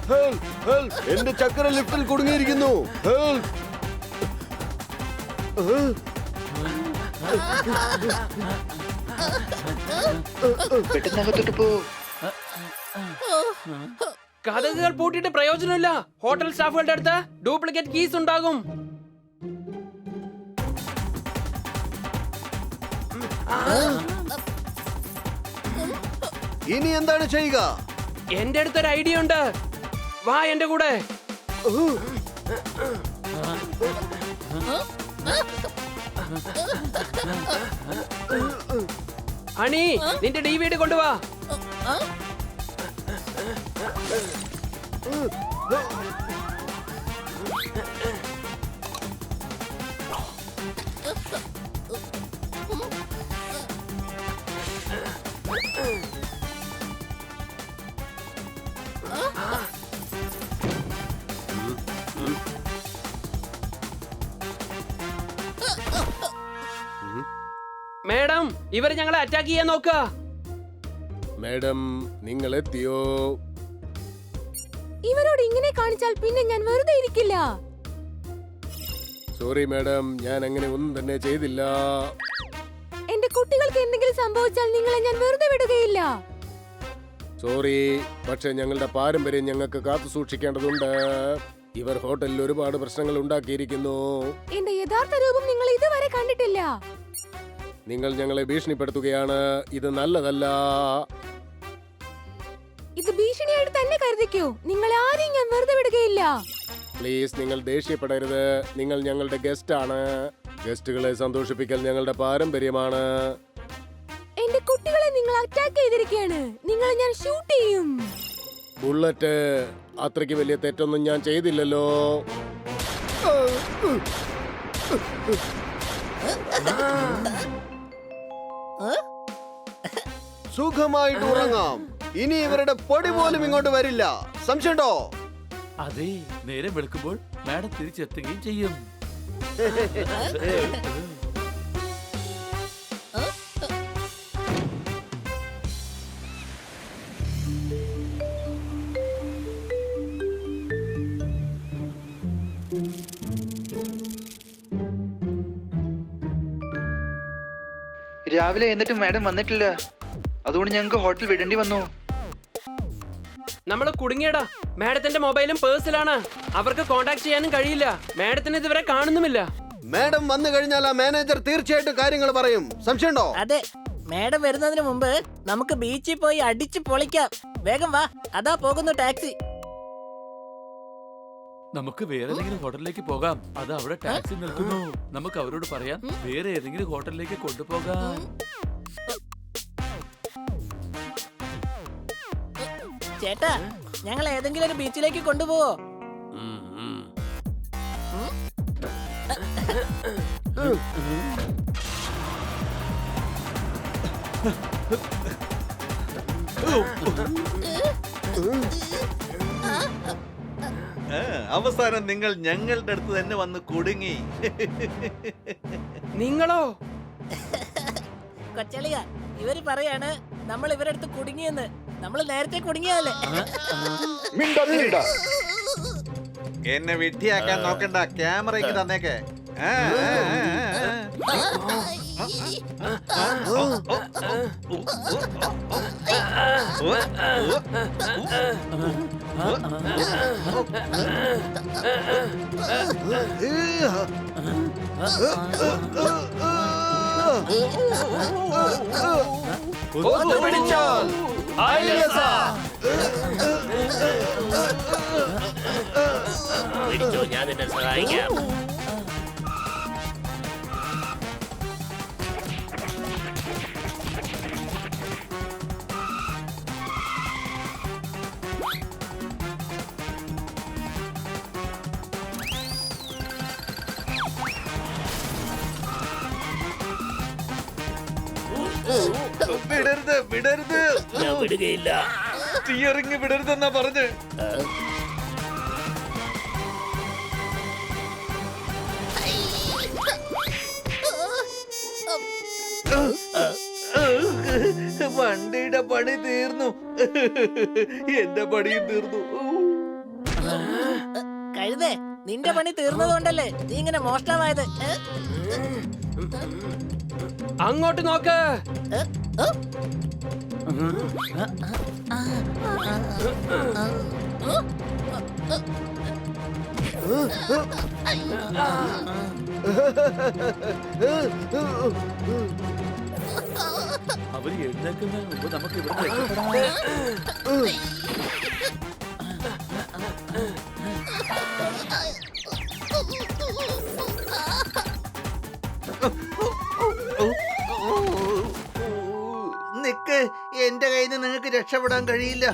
Speaker 6: Help, help. എന്റെ ചക്ര ലിഫ്റ്റിൽ കുടുങ്ങിയിരിക്കുന്നു. ഹെൽപ്പ്.
Speaker 7: പെട്ടെന്നകത്തോട്ട് പോ.
Speaker 4: കഥകൾ പൂട്ടിയിട്ട് പ്രയോജനമില്ല. ഹോട്ടൽ സ്റ്റാഫുകളുടെ അടുത്ത് ഡ്യൂപ്ലിക്കേറ്റ് കീസ് ഉണ്ടാകും.
Speaker 6: ഇനി എന്താണ് ചെയ്യുക?
Speaker 4: എന്റെ അടുത്തൊരു ഐഡിയ ഉണ്ട്. വാ എന്റെ കൂടെ. ഹണി, നിന്റെ DVD കൊണ്ടുവാ. മേഡം, ഇവര് ഞങ്ങളെ അറ്റാക്ക് ചെയ്യാൻ നോക്കുക.
Speaker 10: മാഡം നിങ്ങൾ എത്തിയോ?
Speaker 3: ഇവരോട് ഇങ്ങനെ കാണിച്ചാൽ പിന്നെ ഞാൻ വെറുതെ ഇരിക്കില്ല.
Speaker 10: സോറി മാഡം, ഞാൻ അങ്ങനെ ഒന്നും തന്നെ ചെയ്തില്ല.
Speaker 3: എന്റെ കുട്ടികൾക്ക് എന്തെങ്കിലും സംഭവിച്ചാൽ നിങ്ങളെ ഞാൻ വെറുതെ വിടുകയില്ല.
Speaker 10: സോറി, പക്ഷെ ഞങ്ങളുടെ പാരമ്പര്യം ഞങ്ങൾക്ക് കാത്തു സൂക്ഷിക്കേണ്ടതുണ്ട്. ഇവർ ഹോട്ടലിൽ ഒരുപാട് പ്രശ്നങ്ങൾ ഉണ്ടാക്കിയിരിക്കുന്നു.
Speaker 3: എന്റെ യഥാർത്ഥ രൂപം നിങ്ങൾ ഇതുവരെ കണ്ടിട്ടില്ല.
Speaker 10: നിങ്ങൾ ഞങ്ങളെ ഭീഷണിപ്പെടുത്തുകയാണ്. ഇത് നല്ലതല്ല.
Speaker 3: ഇത് ഭീഷണിയായിട്ട് തന്നെ കരുതിക്കോ. നിങ്ങൾ ആരെയും ഞാൻ വെറുതെ വിടുകയില്ല.
Speaker 10: പ്ലീസ്, നിങ്ങൾ ദേഷ്യപ്പെടരുത്. നിങ്ങൾ ഞങ്ങളുടെ ഗസ്റ്റ് ആണ്. ഗസ്റ്റുകളെ സന്തോഷിപ്പിക്കൽ ഞങ്ങളുടെ പാരമ്പര്യമാണ്.
Speaker 3: എന്റെ കുട്ടികളെ നിങ്ങൾ അറ്റാക്ക് ചെയ്തിരിക്കുകയാണ്. നിങ്ങളെ ഞാൻ ഷൂട്ട് ചെയ്യും.
Speaker 10: ബുള്ളറ്റ്, അത്രയ്ക്ക് വലിയ തെറ്റൊന്നും ഞാൻ ചെയ്തില്ലല്ലോ.
Speaker 6: സുഖമായിട്ട് ഉറങ്ങാം. ഇനി ഇവരുടെ പൊടി പോലും ഇങ്ങോട്ട് വരില്ല. സംശയമുണ്ടോ?
Speaker 2: അതെ, നേരം വെളുക്കുമ്പോൾ മാഡം തിരിച്ചെത്തുകയും ചെയ്യും.
Speaker 7: രാവിലെ എന്നിട്ട് മാഡം വന്നിട്ടില്ല. അതുകൊണ്ട് ഞങ്ങൾക്ക് ഹോട്ടൽ വിടേണ്ടി വന്നു.
Speaker 4: നമ്മള് കുടുങ്ങിയടാ. മാഡത്തിന്റെ മൊബൈലും പേഴ്സിലാണ്. അവർക്ക് കോണ്ടാക്ട് ചെയ്യാനും കഴിയില്ല. മാഡത്തിന് ഇതുവരെ കാണുന്നുമില്ല.
Speaker 6: മാഡം വന്നു കഴിഞ്ഞാൽ ആ മാനേജർ തീർച്ചയായിട്ടും കാര്യങ്ങൾ പറയും. സംശയമുണ്ടോ?
Speaker 5: അതെ, മാഡം വരുന്നതിന് മുമ്പ് നമുക്ക് ബീച്ചിൽ പോയി അടിച്ചു പൊളിക്കാം. വേഗം വാ, അതാ പോകുന്നു ടാക്സി.
Speaker 2: നമുക്ക് വേറെ ഏതെങ്കിലും ഹോട്ടലിലേക്ക് പോകാം. അത് അവിടെ ടാക്സി നിൽക്കുന്നു. നമുക്ക് അവരോട് പറയാം വേറെ ഏതെങ്കിലും ഹോട്ടലിലേക്ക് കൊണ്ടുപോകാം.
Speaker 5: ചേട്ടാ, ഞങ്ങൾ ഏതെങ്കിലും ഒരു ബീച്ചിലേക്ക് കൊണ്ടുപോവോ?
Speaker 8: അവസാനം നിങ്ങൾ ഞങ്ങളുടെ അടുത്ത് തന്നെ വന്ന് കുടുങ്ങി.
Speaker 4: നിങ്ങളോ?
Speaker 5: കൊച്ചളിയ, ഇവര് പറയാണ് നമ്മൾ ഇവരടുത്ത് കുടുങ്ങിയെന്ന്. നമ്മൾ നേരത്തെ കുടുങ്ങിയതല്ലേ?
Speaker 8: എന്നെ വിഡ്ഢിയാക്കാൻ നോക്കണ്ട. ക്യാമറയ്ക്ക് തന്നേക്കെ.
Speaker 11: പിടിച്ചോ, ഞാൻ നിന്നെ സഹായിക്കാം.
Speaker 8: വിടരുത്, വിടരുത്.
Speaker 11: ഞാൻ വിടുകയില്ല.
Speaker 8: സ്റ്റിയറിംഗ് വിടരുതെന്നാ പറഞ്ഞ്. വണ്ടിയുടെ പണി തീർന്നു. എന്റെ പണിയും തീർന്നു.
Speaker 5: കഴുതേ, നിന്റെ പണി തീർന്നതുകൊണ്ടല്ലേ നീ ഇങ്ങനെ മോഷ്ടാവായത്?
Speaker 4: അങ്ങോട്ട് നോക്ക്.
Speaker 2: അവര് എഴുന്നേൽക്കുന്നതിന് മുമ്പ് നമുക്ക് ഇവിടെ രക്ഷപ്പെടാം.
Speaker 8: നിക്ക്, എന്റെ കയ്യിൽ നിന്ന് നിങ്ങൾക്ക് രക്ഷപ്പെടാൻ കഴിയില്ല.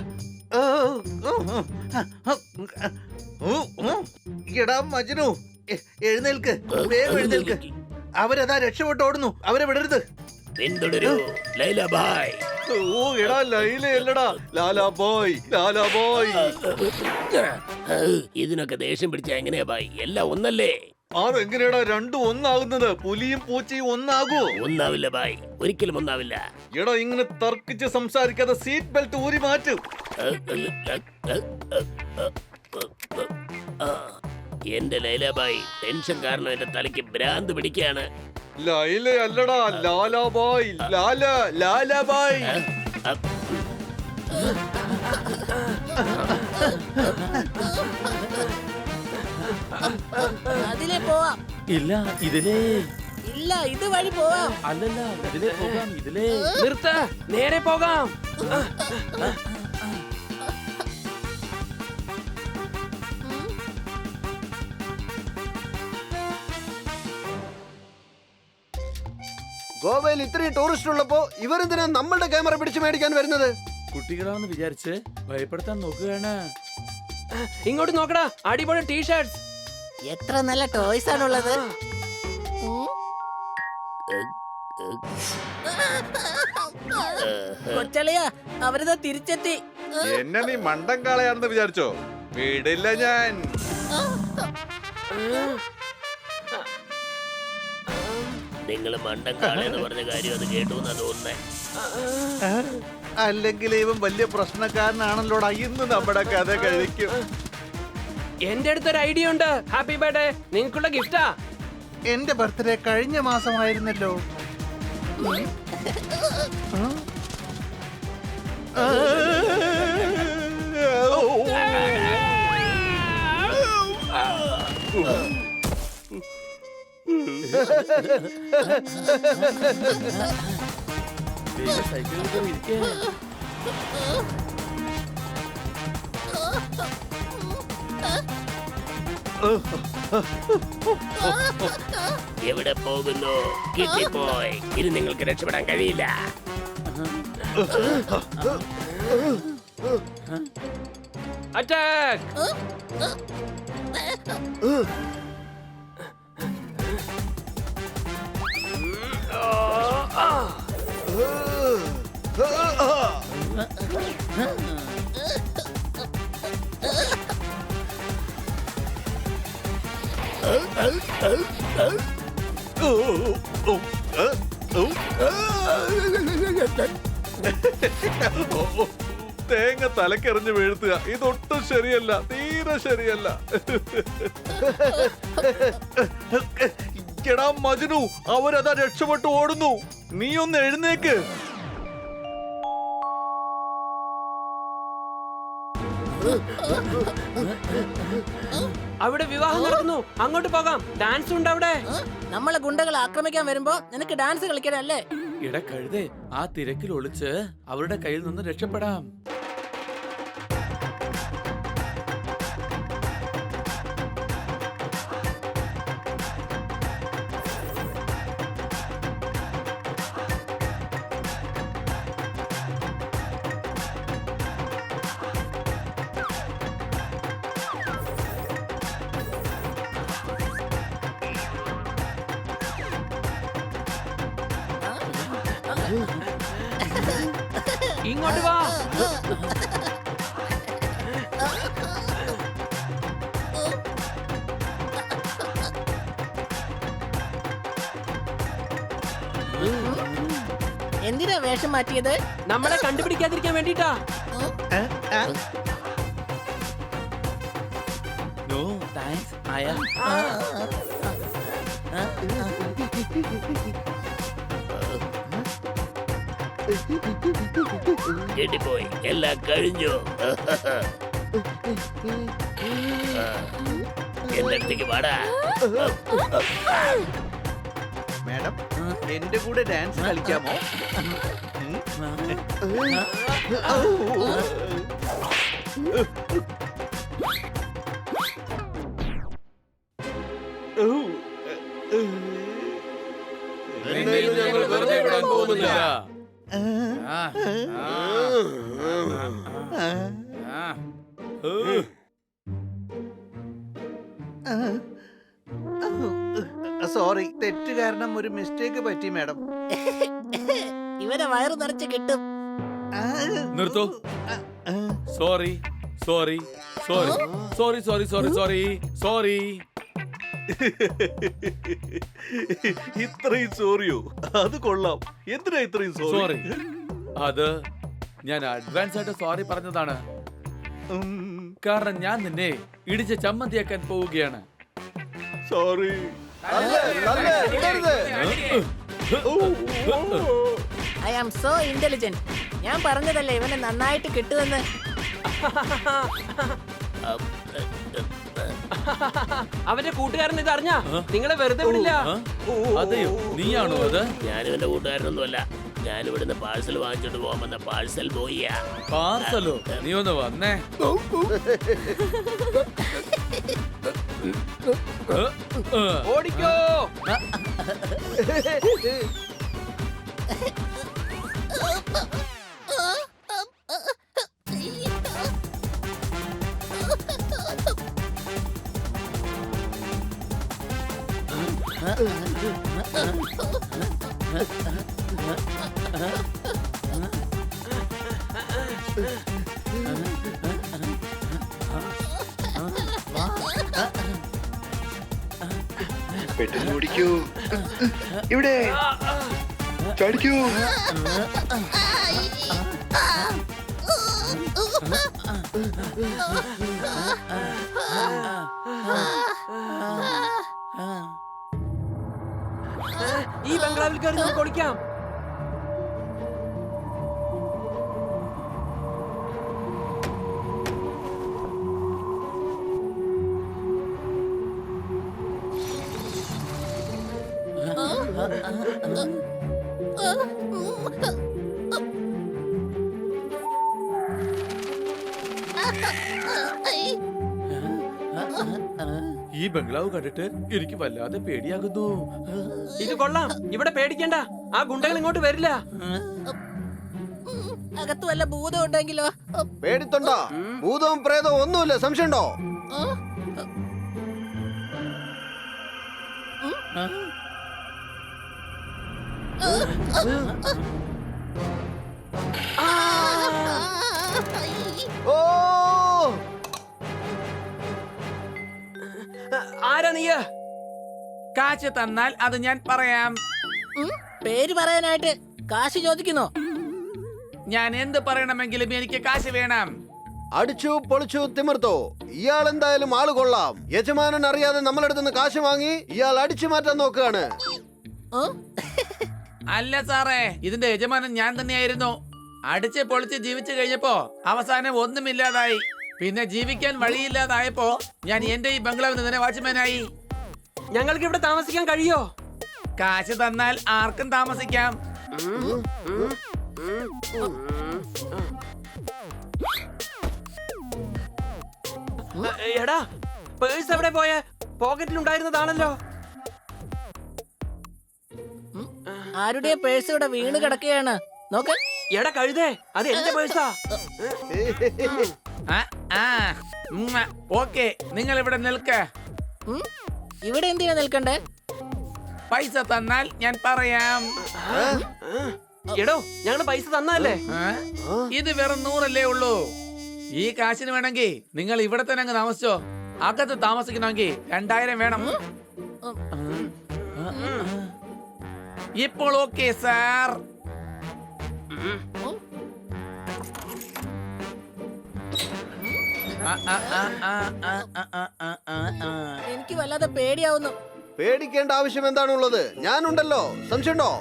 Speaker 8: എടാ മജ്നു, എഴുന്നേൽക്ക്, വേഗം എഴുന്നേൽക്ക്. അവരതാ രക്ഷപ്പെട്ട് ഓടുന്നു. അവരെ വിടരുത്.
Speaker 11: പിന്തുടരൂ ലൈല ബായ്.
Speaker 8: ഓ എടാ, ലൈലയല്ലടാ, ലാലാ ബോയ്, ലാലാ ബോയ്.
Speaker 11: ഇതിനൊക്കെ ദേഷ്യം പിടിച്ച എങ്ങനെയാ ബായ്? എല്ലാം ഒന്നല്ലേ?
Speaker 8: അതെങ്ങനെയാടാ രണ്ടും ഒന്നാകുന്നത്? പുലിയും പൂച്ചയും ഒന്നാകൂ?
Speaker 11: ഒന്നാവില്ല ബായ്, ഒരിക്കലും ഒന്നാവില്ല.
Speaker 8: എടാ ഇങ്ങനെ തർക്കിച്ച് സംസാരിക്കാതെ സീറ്റ് ബെൽറ്റ് ഊരി മാറ്റും.
Speaker 11: എന്റെ ലൈലാബായി, ടെൻഷൻ കാരണം എന്റെ തലയ്ക്ക് ഭ്രാന്ത് പിടിക്കാണ്.
Speaker 8: ലൈല അല്ലടാ, ലാലാബായ്. ലാലാബായ്.
Speaker 5: അതിലെ പോവാം.
Speaker 2: ഇല്ല ഇതിലേ.
Speaker 5: ഇല്ല, ഇത് വഴി പോവാം.
Speaker 2: അല്ലല്ല ഇതിലേ പോകാം, ഇതിലേ.
Speaker 4: നിർത്ത, നേരെ പോകാം.
Speaker 6: ഗോവയിൽ ഇത്രയും ടൂറിസ്റ്റ് ഉള്ളപ്പോ ഇവരെന്തിനാ നമ്മളുടെ ക്യാമറ പിടിച്ചു മേടിക്കാൻ വരുന്നത്?
Speaker 2: കുട്ടികളാന്ന് വിചാരിച്ച് ഭയപ്പെടുത്താൻ നോക്കുകയാണ്.
Speaker 4: ഇങ്ങോട്ട് നോക്കടാ, അടിപൊളി ടീഷർട്സ്.
Speaker 5: എത്ര നല്ല ടോയ്സ് ആണുള്ളത്. കൊച്ചളിയാ, അവരിതാ തിരിച്ചെത്തി.
Speaker 8: എന്നെ നീ മണ്ടൻ കാളയാണെന്ന് വിചാരിച്ചോ? വീടില്ല ഞാൻ.
Speaker 11: നിങ്ങൾ മണ്ടൻ കാളെന്ന് പറഞ്ഞ കാര്യം അത് കേട്ടു എന്നാ തോന്നുന്നേ.
Speaker 8: അല്ലെങ്കിൽ ഇവൻ വലിയ പ്രശ്നക്കാരനാണല്ലോടാ. ഇന്ന് നമ്മുടെ കഥ കഴിക്കും.
Speaker 4: എന്റെ അടുത്തൊരു ഐഡിയ ഉണ്ട്. ഹാപ്പി ബർത്ത്ഡേ, നിങ്ങൾക്കുള്ള ഗിഫ്റ്റാ.
Speaker 8: എന്റെ ബർത്ത്ഡേ കഴിഞ്ഞ മാസമായിരുന്നല്ലോ.
Speaker 2: സൈക്കിളിൽ കയറി ഇരിക്കേ.
Speaker 11: എവിടെ പോകുന്നു? കിട്ടിപ്പോയി. ഇനി നിങ്ങൾക്ക് രക്ഷപ്പെടാൻ കഴിയില്ല.
Speaker 4: അറ്റാക്ക്.
Speaker 8: തേങ്ങ തലക്കെറിഞ്ഞ് വീഴ്ത്തുക, ഇതൊട്ടും ശരിയല്ല, തീരെ ശരിയല്ല. എടാ മജ്നു, അവരതാ രക്ഷപ്പെട്ടു ഓടുന്നു. നീ ഒന്ന് എഴുന്നേക്ക്.
Speaker 4: അവിടെ വിവാഹം നടക്കുന്നു, അങ്ങോട്ട് പോകാം. ഡാൻസ് ഉണ്ട് അവിടെ.
Speaker 5: നമ്മളെ ഗുണ്ടകൾ ആക്രമിക്കാൻ വരുമ്പോ നിനക്ക് ഡാൻസ് കളിക്കണല്ലേ?
Speaker 2: ഇട കഴുതേ, ആ തിരക്കിൽ ഒളിച്ച് അവരുടെ കയ്യിൽ നിന്ന് രക്ഷപ്പെടാം.
Speaker 4: ഇങ്ങോട്ട് വാ.
Speaker 5: എന്തിനാ വേഷം മാറ്റിയത്?
Speaker 4: നമ്മളെ കണ്ടുപിടിക്കാതിരിക്കാൻ വേണ്ടിട്ടാ.
Speaker 2: No thanks, I am.
Speaker 11: കേട്ടിപ്പോയി, എല്ലാം കഴിഞ്ഞു. എന്റെ അടുത്തേക്ക് വാടാ.
Speaker 8: മാഡം, എന്റെ കൂടെ ഡാൻസ് കളിക്കാമോ?
Speaker 2: ഞങ്ങൾ വെറുതെ വിടാൻ പോകുന്നില്ല.
Speaker 8: സോറി, തെറ്റ് കാരണം ഒരു മിസ്റ്റേക്ക് പറ്റി മാഡം.
Speaker 5: ഇവരെ വയറ് നിറച്ച് കിട്ടും.
Speaker 2: നിർത്തൂ. Sorry sorry sorry sorry sorry sorry sorry sorry.
Speaker 8: ഇത്രയും സോറിയോ? അത് കൊള്ളാം. എന്തിനാ ഇത്രയും
Speaker 2: സോറി. അത് ഞാൻ അഡ്വാൻസ് ആയിട്ട് സോറി പറഞ്ഞതാണ്. കാരണം ഞാൻ നിന്നെ ഇടിച്ച് ചമ്മന്തിയാക്കാൻ പോവുകയാണ്.
Speaker 8: Sorry.
Speaker 5: I am so intelligent. ഞാൻ പറഞ്ഞതല്ലേ ഇവനെ നന്നായിട്ട് കിട്ടുമെന്ന്.
Speaker 4: അവന്റെ കൂട്ടുകാരൻ ഇത് അറിഞ്ഞാ നിങ്ങളെ വെറുതെ വിടില്ല.
Speaker 2: അതെയോ, നീയാണോ അത്?
Speaker 11: ഞാനും എന്റെ കൂട്ടുകാരനൊന്നുമല്ല. ഞാൻ ഇവിടുന്ന് പാഴ്സൽ വാങ്ങിച്ചോണ്ട് പോകാമെന്ന പാഴ്സൽ ബോയിയാ.
Speaker 2: പാർസലോ? നീ ഒന്ന് വന്നേ.
Speaker 4: ഓടിക്കോ.
Speaker 7: പെട്ടെന്ന് ഓടിക്കൂ. ഇവിടെ ചാടിക്കൂ.
Speaker 4: ഈ ബംഗ്ലാവിൽ കയറി നമുക്ക് ഓടിക്കാം.
Speaker 2: ഈ ബംഗ്ലാവ് കണ്ടിട്ട് എനിക്ക് വല്ലാതെ പേടിയാകുന്നു.
Speaker 4: ഇത് കൊള്ളാം. ഇവിടെ പേടിക്കണ്ട. ആ ഗുണ്ടകൾ ഇങ്ങോട്ട് വരില്ല.
Speaker 5: അകത്ത് വല്ല ഭൂതം ഉണ്ടെങ്കിലോ?
Speaker 6: പേടിത്തൊണ്ടോ? ഭൂതവും പ്രേതവും ഒന്നുമില്ല. സംശയമുണ്ടോ? ഓ,
Speaker 4: ആരാ നീ?
Speaker 2: കാശ് തന്നാൽ അത് ഞാൻ പറയാം.
Speaker 5: പേര് പറയാനായിട്ട് കാശ് ചോദിക്കുന്നോ?
Speaker 2: ഞാൻ എന്ത് പറയണമെങ്കിലും എനിക്ക് കാശ് വേണം.
Speaker 6: അടിച്ചു പൊളിച്ചു തിമിർത്തോ. ഇയാൾ എന്തായാലും ആള് കൊള്ളാം. യജമാനൻ അറിയാതെ നമ്മളെടുത്തുനിന്ന് കാശ് വാങ്ങി ഇയാൾ അടിച്ചു മാറ്റാൻ നോക്കുകയാണ്.
Speaker 2: അല്ല സാറേ, ഇതിന്റെ യജമാനൻ ഞാൻ തന്നെയായിരുന്നു. അടിച്ച് പൊളിച്ച് ജീവിച്ചു കഴിഞ്ഞപ്പോ അവസാനം ഒന്നുമില്ലാതായി. പിന്നെ ജീവിക്കാൻ വഴിയില്ലാതായപ്പോ ഞാൻ എന്റെ ഈ ബംഗ്ലാവിൽ തന്നെ വാച്ച്മാനായി.
Speaker 4: ഞങ്ങൾക്ക് ഇവിടെ താമസിക്കാൻ കഴിയോ?
Speaker 2: കാശ് തന്നാൽ ആർക്കും താമസിക്കാം.
Speaker 4: എടാ, പേഴ്സ് എവിടെ പോയ? പോക്കറ്റിൽ ഉണ്ടായിരുന്നതാണല്ലോ.
Speaker 5: ആരുടെ പേഴ്സ് ഇവിടെ വീണ് കിടക്കുകയാണ്. നോക്ക്.
Speaker 4: എടാ കഴുതേ, അത് എന്റെ പേഴ്സാ.
Speaker 2: ഓക്കെ, നിങ്ങൾ ഇവിടെ നിൽക്ക.
Speaker 5: ഇവിടെ എന്തിനാ നിൽക്കണ്ടേ?
Speaker 2: പൈസ തന്നാൽ ഞാൻ പറയാം.
Speaker 4: എടോ, ഞങ്ങള് പൈസ തന്നല്ലേ?
Speaker 2: ഇത് വെറും 100 ഉള്ളൂ. ഈ കാശിന് വേണമെങ്കിൽ നിങ്ങൾ ഇവിടെ തന്നെ അങ്ങ് താമസിച്ചോ. അകത്ത് താമസിക്കണമെങ്കിൽ 2000 വേണം. ഇപ്പോൾ ഓക്കെ സാർ.
Speaker 5: എനിക്ക് വല്ലാതെ പേടിയാവുന്നു.
Speaker 6: പേടിക്കേണ്ട ആവശ്യം എന്താണുള്ളത്? ഞാനുണ്ടല്ലോ. സംശയമുണ്ടോ?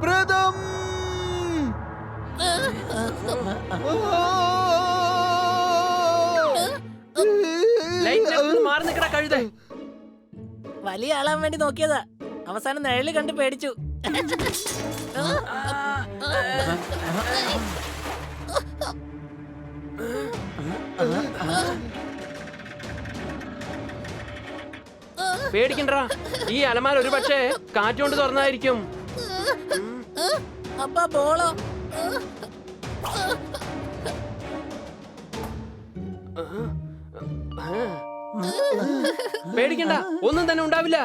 Speaker 6: പ്രേതം!
Speaker 4: മാറി നിൽക്കടാ കഴുതേ.
Speaker 5: വലിയ ആളാൻ വേണ്ടി നോക്കിയതാ. അവസാനം നിഴല് കണ്ട് പേടിച്ചു.
Speaker 4: പേടിക്കണ്ടാ. ഈ അലമാര ഒരു പക്ഷേ കാറ്റുകൊണ്ട് തുറന്നായിരിക്കും.
Speaker 5: അപ്പാ ബോളോ?
Speaker 4: പേടിക്കണ്ട, ഒന്നും തന്നെ ഉണ്ടാവില്ല.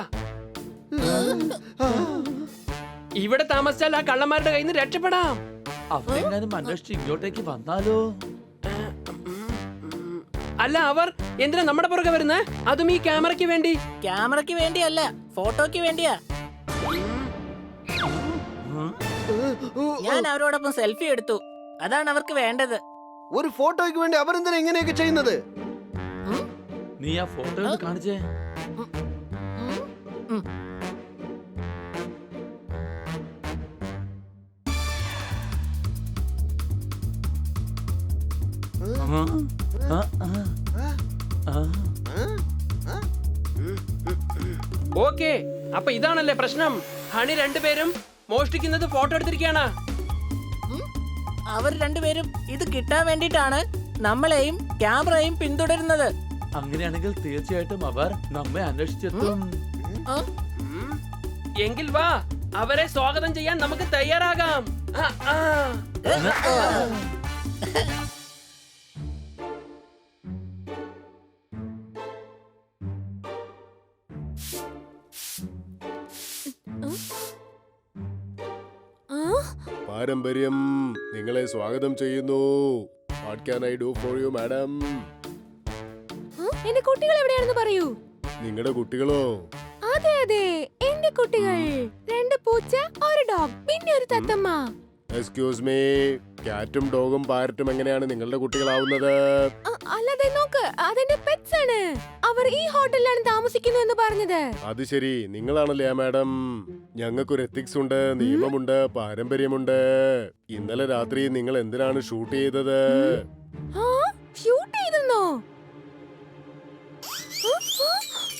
Speaker 4: ഇവിടെ താമസിച്ചാൽ ആ കള്ളന്മാരുടെ കയ്യിൽ നിന്ന് രക്ഷപ്പെടാം.
Speaker 2: അവരെങ്ങാനും അന്വേഷിച്ച് ഇങ്ങോട്ടേക്ക് വന്നാലോ?
Speaker 4: അല്ല, അവർ എന്തിനാ നമ്മുടെ പുറകെ വരുന്നേ? അതും ഈ ക്യാമറയ്ക്ക് വേണ്ടി.
Speaker 5: ക്യാമറയ്ക്ക് വേണ്ടിയല്ല, ഫോട്ടോയ്ക്ക് വേണ്ടിയാ. ഞാൻ അവരോടൊപ്പം സെൽഫി എടുത്തു. അതാണ് അവർക്ക് വേണ്ടത്.
Speaker 6: ഒരു ഫോട്ടോയ്ക്ക് വേണ്ടി അവരെന്തിനാ ഇങ്ങനെയൊക്കെ ചെയ്യുന്നത്?
Speaker 2: നീ ആ ഫോട്ടോ ഒന്ന് കാണിച്ചേ.
Speaker 4: ഓക്കേ, അപ്പൊ ഇതാണല്ലേ പ്രശ്നം. ഹണി രണ്ടുപേരും മോഷ്ടിക്കുന്നത് ഫോട്ടോ എടുത്തിരിക്കുകയാണ്.
Speaker 5: അവർ രണ്ടുപേരും ഇത് കിട്ടാൻ വേണ്ടിയിട്ടാണ് നമ്മളെയും ക്യാമറയും പിന്തുടരുന്നത്.
Speaker 2: അങ്ങനെയാണെങ്കിൽ തീർച്ചയായിട്ടും അവർ നമ്മെ അന്വേഷിച്ചെത്തും.
Speaker 4: എങ്കിൽ വാ, അവരെ സ്വാഗതം ചെയ്യാൻ നമുക്ക് തയ്യാറാകാം.
Speaker 10: പാരമ്പര്യം നിങ്ങളെ സ്വാഗതം ചെയ്യുന്നു. What can I do for you madam?
Speaker 3: എന്റെ കുട്ടികൾ എവിടെയാണെന്ന് പറയൂ.
Speaker 10: നിങ്ങളുടെ കുട്ടികളോ?
Speaker 3: അതെ അതെ, എന്റെ കുട്ടികൾ. 2 പൂച്ച, 1 ഡോഗ്, പിന്നെ ഒരു തത്തമ്മ.
Speaker 10: എക്സ്ക്യൂസ് മീ, ക്യാറ്റും ഡോഗും പാരറ്റും എങ്ങനെയാണ് നിങ്ങളുടെ കുട്ടികളാവുന്നത്?
Speaker 3: അല്ലാതെ നോക്ക്, അതെന്റെ പെറ്റ്സ് ആണ്. അവർ ഈ ഹോട്ടലിലാണ് താമസിക്കുന്നു എന്ന് പറഞ്ഞത്.
Speaker 10: അത് ശരി, നിങ്ങളാണല്ലേ ആ മാഡം. ഞങ്ങൾക്കൊരു എത്തിക്സ് ഉണ്ട്, നിയമമുണ്ട്, പാരമ്പര്യമുണ്ട്. ഇന്നലെ രാത്രി നിങ്ങൾ എന്തിനാണ് ഷൂട്ട് ചെയ്തത്?
Speaker 3: ഷൂട്ട് ചെയ്തെന്നോ?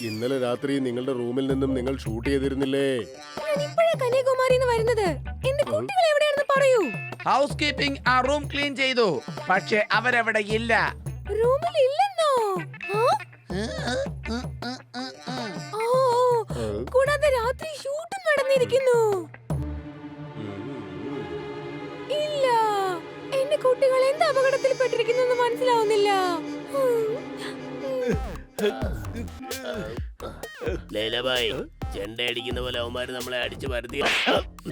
Speaker 10: ഇന്നലെ രാത്രി നിങ്ങളുടെ റൂമിൽ നിന്നും നിങ്ങൾ ഷൂട്ട് ചെയ്തിരുന്നില്ലേ?
Speaker 3: ഞാൻ ഇപ്പോഴാ കന്യാകുമാരിന്ന് വരുന്നത്. എന്റെ കുട്ടികൾ എവിടെയാണെന്ന് പറയൂ.
Speaker 2: ഹൗസ് കീപ്പിംഗ് ആ റൂം ക്ലീൻ ചെയ്തു, പക്ഷെ അവരവിടെ ഇല്ല.
Speaker 3: റൂമിൽ ഇല്ലെന്നോ? കൂടാതെ രാത്രി ഷൂട്ടും നടന്നിരിക്കുന്നു. ഇല്ല, എന്റെ കുട്ടികൾ എന്ത് അപകടത്തിൽ പെട്ടിരിക്കുന്നു മനസ്സിലാവുന്നില്ല.
Speaker 11: ലൈലബായ്, ചെണ്ട അടിക്കുന്ന പോലെ അവന്മാര് നമ്മളെ അടിച്ചു പരത്തി.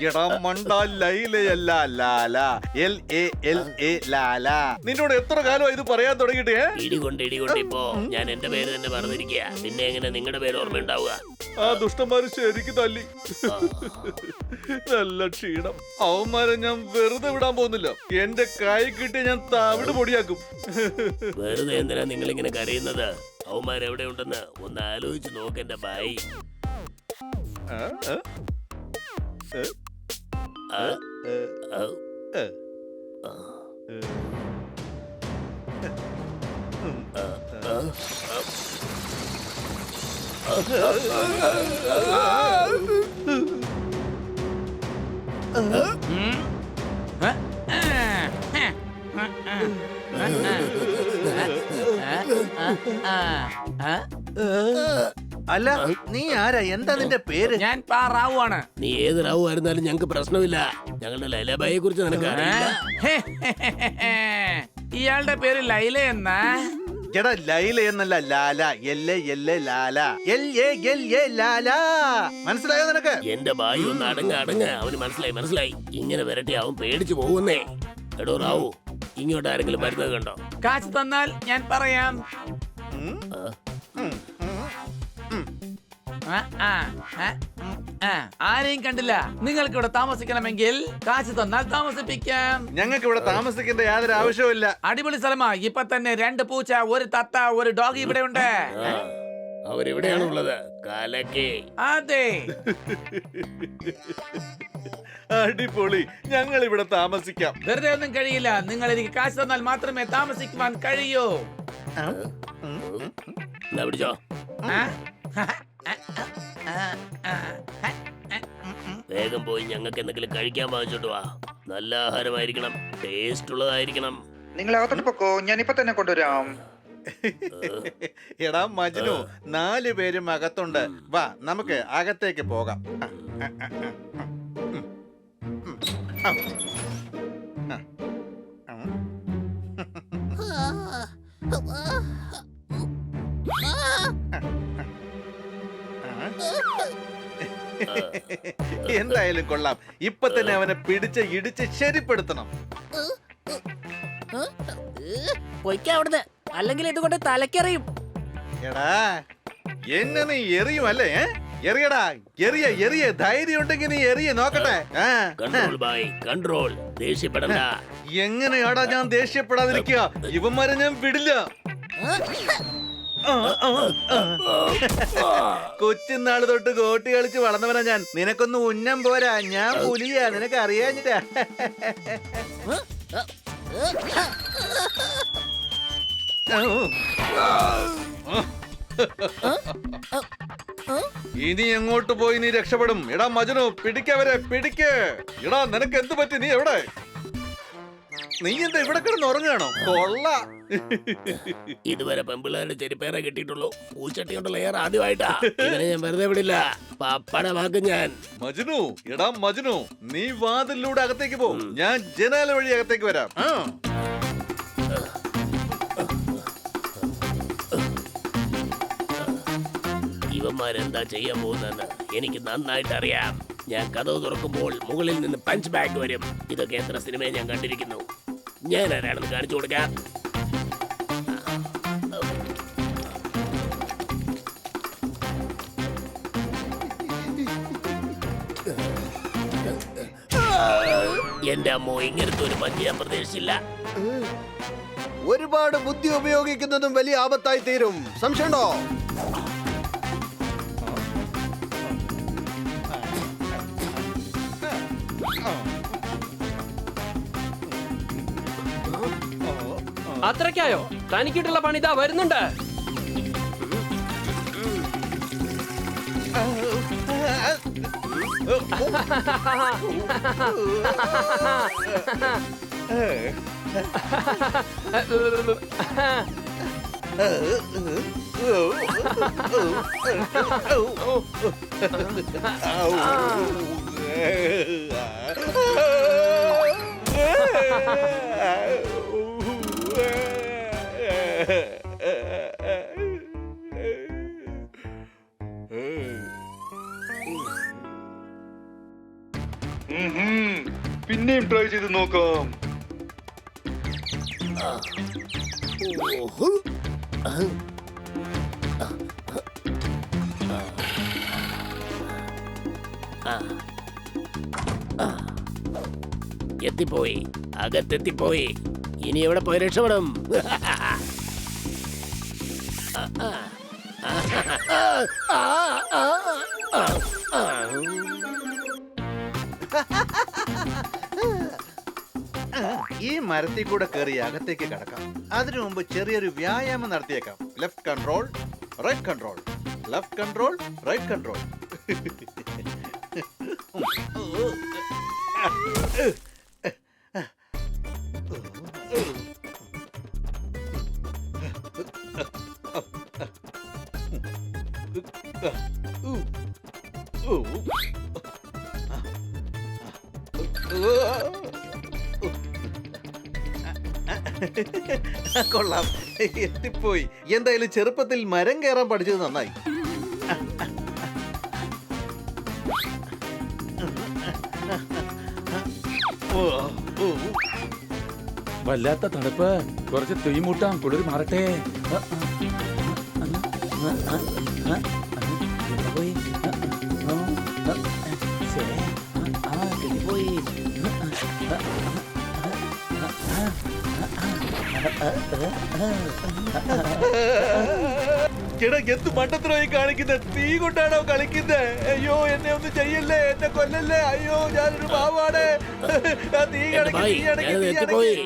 Speaker 8: എടാ മണ്ട, ലൈലയല്ല ലാല, LALA ലാല. നിന്നോട് എത്ര കാലം ഇത് പറയാൻ തുടങ്ങിയിട്ടേ?
Speaker 11: ഇടികൊണ്ട് ഇപ്പൊ ഞാൻ എന്റെ പേര് തന്നെ പറഞ്ഞിരിക്കുക. പിന്നെ എങ്ങനെ നിങ്ങളുടെ പേര് ഓർമ്മയുണ്ടാവുക?
Speaker 8: ആ ദുഷ്ടന്മാര് ശരിക്കും തല്ലി. നല്ല ക്ഷീണം. അവന്മാരെ ഞാൻ വെറുതെ വിടാൻ പോകുന്നില്ല. എന്റെ കൈ കിട്ടി ഞാൻ തവിട് പൊടിയാക്കും.
Speaker 11: വെറുതെ എന്തിനാ നിങ്ങൾ ഇങ്ങനെ കരയുന്നത്? അവന്മാർ എവിടെ ഉണ്ടെന്ന് ഒന്ന് ആലോചിച്ച് നോക്കെന്റെ ബായി.
Speaker 8: അല്ല, നീ ആരാ? എന്താ നിന്റെ പേര്?
Speaker 2: ഞാൻ റാവു ആണ്.
Speaker 11: നീ ഏത് റാവു ആയിരുന്നാലും ഞങ്ങൾക്ക് പ്രശ്നമില്ല. ഞങ്ങളുടെ ലൈലബായെ കുറിച്ച് നിനക്ക് അറിയില്ല.
Speaker 2: ഇയാളുടെ പേര് ലൈല എന്നാ?
Speaker 8: എടാ, ലൈല എന്നല്ല, ലാല. ലാല. ലാല. മനസ്സിലായോ നിനക്ക്?
Speaker 11: എന്റെ ബായി ഒന്ന് അടങ്ങ. അവന് മനസ്സിലായി. ഇങ്ങനെ വരട്ടെ അവൻ പേടിച്ചു പോകുന്നേ. എടോ റാവു, ഇങ്ങോട്ട് ആരെങ്കിലും വരുന്നത് കണ്ടോ?
Speaker 2: കാശ് തന്നാൽ ഞാൻ പറയാം. ആരെയും കണ്ടില്ല. നിങ്ങൾക്ക് ഇവിടെ താമസിക്കണമെങ്കിൽ കാശ് തന്നാൽ താമസിപ്പിക്കാം.
Speaker 8: ഞങ്ങൾക്ക് ഇവിടെ താമസിക്കേണ്ട യാതൊരു ആവശ്യവുമില്ല.
Speaker 2: അടിപൊളി സ്ഥലമാ. ഇപ്പൊ തന്നെ 2 പൂച്ച, 1 തത്ത, 1 ഡോഗ് ഇവിടെ ഉണ്ട്.
Speaker 11: അവരെവിടെയാണ് ഉള്ളത്? കാലക്കെ.
Speaker 2: അതെ.
Speaker 8: അടിപൊളി, ഞങ്ങൾ ഇവിടെ താമസിക്കാം.
Speaker 2: വെറുതെ ഒന്നും കഴിയില്ല. നിങ്ങൾ എനിക്ക് കാശ് തന്നാൽ മാത്രമേ താമസിക്കുവാൻ കഴിയൂ.
Speaker 11: പിടിച്ചോ. വേഗം പോയി ഞങ്ങൾക്ക് എന്തെങ്കിലും കഴിക്കാൻ വാങ്ങിച്ചോട്ട് വാ. നല്ല ആഹാരമായിരിക്കണം, ടേസ്റ്റ് ഉള്ളതായിരിക്കണം.
Speaker 7: നിങ്ങൾ അകത്തോട്ട് പൊക്കോ, ഞാനിപ്പോ തന്നെ കൊണ്ടുവരാം.
Speaker 8: എടാ മജ്നു, 4 പേരും അകത്തുണ്ട്. വാ, നമുക്ക് അകത്തേക്ക് പോകാം. എന്തായാലും കൊള്ളാം. ഇപ്പൊ തന്നെ അവനെ പിടിച്ച് ഇടിച്ച് ശരിപ്പെടുത്തണം.
Speaker 5: പൊയ്ക്ക അവിടുന്ന്, അല്ലെങ്കിൽ ഇതുകൊണ്ട് തലക്കെറിയും.
Speaker 8: എടാ എന്നെ നീ എറിയുമല്ലേ? എറിയടാ, എറിയ എറിയ. ധൈര്യം ഉണ്ടെങ്കിൽ നീ എറിയ നോക്കട്ടെ.
Speaker 11: Control by control. ദേഷ്യപ്പെടണ്ട.
Speaker 8: എങ്ങനെയാടാ ഞാൻ ദേഷ്യപ്പെടാതിരിക്കുക? ഇവന്മാരെ ഞാൻ വിടില്ല. കൊച്ചുനാള് തൊട്ട് ഗോട്ടി കളിച്ച് വളർന്നവനാ ഞാൻ. നിനക്കൊന്നും ഉന്നം പോരാ. ഞാൻ പുലിയാ, നിനക്ക് അറിയാഞ്ഞിട്ടാ. ഇനി എങ്ങോട്ട് പോയി നീ രക്ഷപ്പെടും? എടാ മജനു, പിടിക്കവരെ, പിടിക്ക്. എടാ നിനക്ക് എന്ത് പറ്റി? നീ എവിടെ? നീ എന്താ ഇവിടെ കിടന്ന് ഉറങ്ങുകയാണോ? കൊള്ള.
Speaker 11: ഇതുവരെ പെമ്പിള്ളേരുടെ ചെരുപ്പേറെ കിട്ടിയിട്ടുള്ളൂ. പൂച്ചട്ടി കൊണ്ടുള്ള ഏറെ ആദ്യമായിട്ടാ. ഇവനെ ഞാൻ വെറുതെ വിടില്ല. പപ്പട വാക്ക് ഞാൻ.
Speaker 8: മജനു, എടാ മജനു, നീ വാതിലൂടെ അകത്തേക്ക് പോ. ഞാൻ ജനാല വഴി അകത്തേക്ക് വരാം.
Speaker 11: ഇവന്മാരെന്താ ചെയ്യാൻ പോകുന്നെന്ന് എനിക്ക് നന്നായിട്ട് അറിയാം. ഞാൻ കഥവ് തുറക്കുമ്പോൾ മുകളിൽ നിന്ന് പഞ്ച് ബാഗ് വരും. ഇതൊക്കെ എത്ര സിനിമയെ ഞാൻ കണ്ടിരിക്കുന്നു. ഞാൻ ആരാണെന്ന് കാണിച്ചു കൊടുക്കാം. എന്റെ അമ്മോ, ഇങ്ങനത്തെ ഒരു പഞ്ച് ഞാൻ പ്രതീക്ഷിച്ചില്ല.
Speaker 6: ഒരുപാട് ബുദ്ധി ഉപയോഗിക്കുന്നതും വലിയ ആപത്തായി തീരും. സംശയമുണ്ടോ?
Speaker 4: അത്രയ്ക്കായോ? തനിക്കിട്ടുള്ള പണി ഇതാ വരുന്നുണ്ട്.
Speaker 1: പിന്നെയും ട്രൈ ചെയ്ത് നോക്കാം.
Speaker 11: എത്തിപ്പോയി, അകത്തെത്തിപ്പോയി. ഇനി എവിടെ പോയി രക്ഷപ്പെടും?
Speaker 8: ഈ മരത്തിൽ കൂടെ കയറി അകത്തേക്ക് കടക്കാം. അതിനു മുമ്പ് ചെറിയൊരു വ്യായാമം നടത്തിയേക്കാം. Left control, right control, left control, right control. കൊള്ളാം, എത്തിപ്പോയി. എന്തായാലും ചെറുപ്പത്തിൽ മരം കയറാൻ പഠിച്ചത് നന്നായി.
Speaker 2: വല്ലാത്ത തണുപ്പ്. കുറച്ച് തീമൂട്ടാം, കുളിർ മാറട്ടെ. പോയി പോയി.
Speaker 8: എടാ എന്ത് മണ്ടത്തരമായി കാണിക്കുന്നത്? തീ കൊണ്ടാണോ കളിക്കുന്നത്? അയ്യോ എന്നെ ഒന്നും ചെയ്യല്ലേ, എന്നെ കൊല്ലല്ലേ. അയ്യോ ഞാനൊരു പാവാണ്. തീ
Speaker 11: എത്തിപ്പോയി.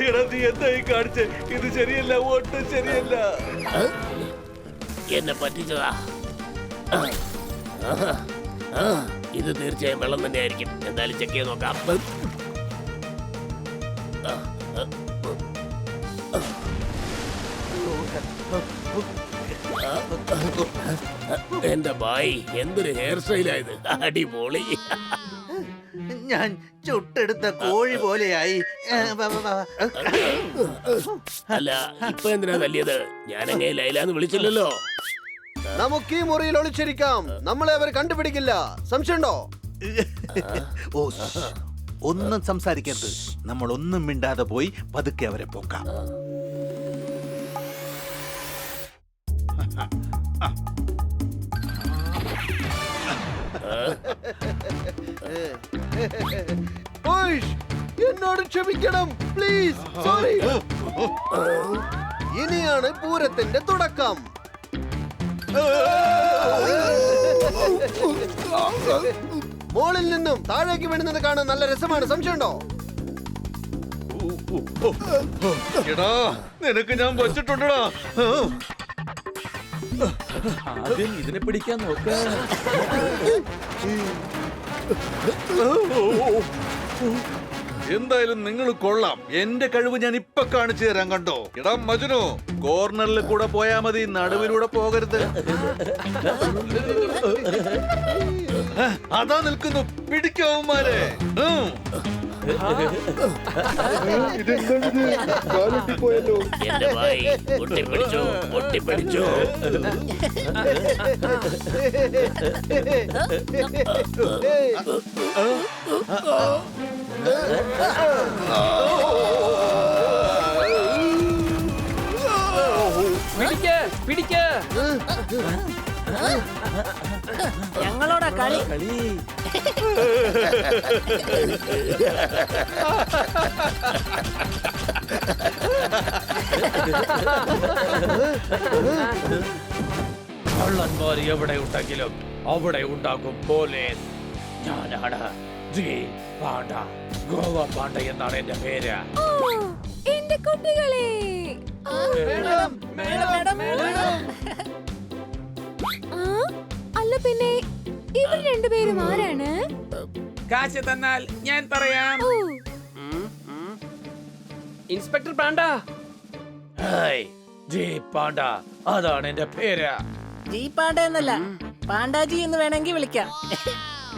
Speaker 8: എടാ നീ എന്തായി കാണിച്ചേ? ഇത് ശരിയല്ല, ഒട്ടും ശരിയല്ല.
Speaker 11: എന്നെ പറ്റിച്ചതാ. ഇത് തീർച്ചയായും വെള്ളം തന്നെ ആയിരിക്കും. എന്തായാലും ചെക്ക് ചെയ്ത് നോക്കാം. എന്റെ ബായ് എന്തൊരു ഹെയർ സ്റ്റൈലായത്, അടിപൊളി.
Speaker 8: ഞാൻ ചുട്ടെടുത്ത കോഴി പോലെയായി.
Speaker 11: അല്ല ഇപ്പൊ എന്തിനാ തല്ലിയത്? ഞാനങ്ങനെ ലൈലാന്ന് വിളിച്ചില്ലല്ലോ.
Speaker 6: നമുക്ക് ഈ മുറിയിൽ ഒളിച്ചിരിക്കാം, നമ്മളെ അവർ കണ്ടുപിടിക്കില്ല. സംശയമുണ്ടോ?
Speaker 8: ഓ, ഒന്നും സംസാരിക്കരുത്. നമ്മൾ ഒന്നും മിണ്ടാതെ പോയി പതുക്കെ അവരെ പോക്കാം.
Speaker 6: ഓയ്ഷ്, എന്നോട് ക്ഷമിക്കണം പ്ലീസ്. സോറി. ഇനിയാണ് പൂരത്തിന്റെ തുടക്കം. മോളിൽ നിന്നും താഴേക്ക് വീഴുന്നത് കാണാൻ നല്ല രസമാണ്. സംശയമുണ്ടോ?
Speaker 9: എടാ നിനക്ക് ഞാൻ വച്ചിട്ടുണ്ടടാ.
Speaker 2: ആദ്യം ഇതിനെ പിടിക്കാൻ നോക്ക.
Speaker 9: എന്തായാലും നിങ്ങൾ കൊള്ളാം. എന്റെ കഴിവ് ഞാൻ ഇപ്പൊ കാണിച്ചു തരാൻ. കണ്ടോ? എടാ മജുനു, കോർണറിൽ കൂടെ പോയാ മതി, നടുവിലൂടെ പോകരുത്. അതാ നിൽക്കുന്നു, പിടിക്കാവുമാരെ.
Speaker 11: എന്റെ ബായ് ഒട്ടിപ്പിടിച്ചു, ഒട്ടിപ്പിടിച്ചു.
Speaker 4: പിടിക്ക് പിടിക്ക്.
Speaker 5: ഞങ്ങളോടാ കളി.
Speaker 2: കള്ളന്മാർ എവിടെ ഉണ്ടെങ്കിലും അവിടെ ഉണ്ടാകും പോലീസ്. ഞാനാണ് ജി പാണ്ഡ. ഗോവ പാണ്ഡ എന്നാണ് എന്റെ പേര്.
Speaker 3: ഓ, എന്റെ കുട്ടികളെ. ആ, അല്ല പിന്നെ ഇവർ രണ്ടുപേരും ആരാണ്?
Speaker 2: കാശ് തന്നാൽ ഞാൻ പറയാം.
Speaker 3: ഓ,
Speaker 4: inspector Panda.
Speaker 2: Hi, G Panda, അതാണ് എന്റെ പേര്.
Speaker 5: ജി പാണ്ഡ എന്നല്ല, പാണ്ഡാജി എന്ന് വേണമെങ്കിൽ വിളിക്കാം.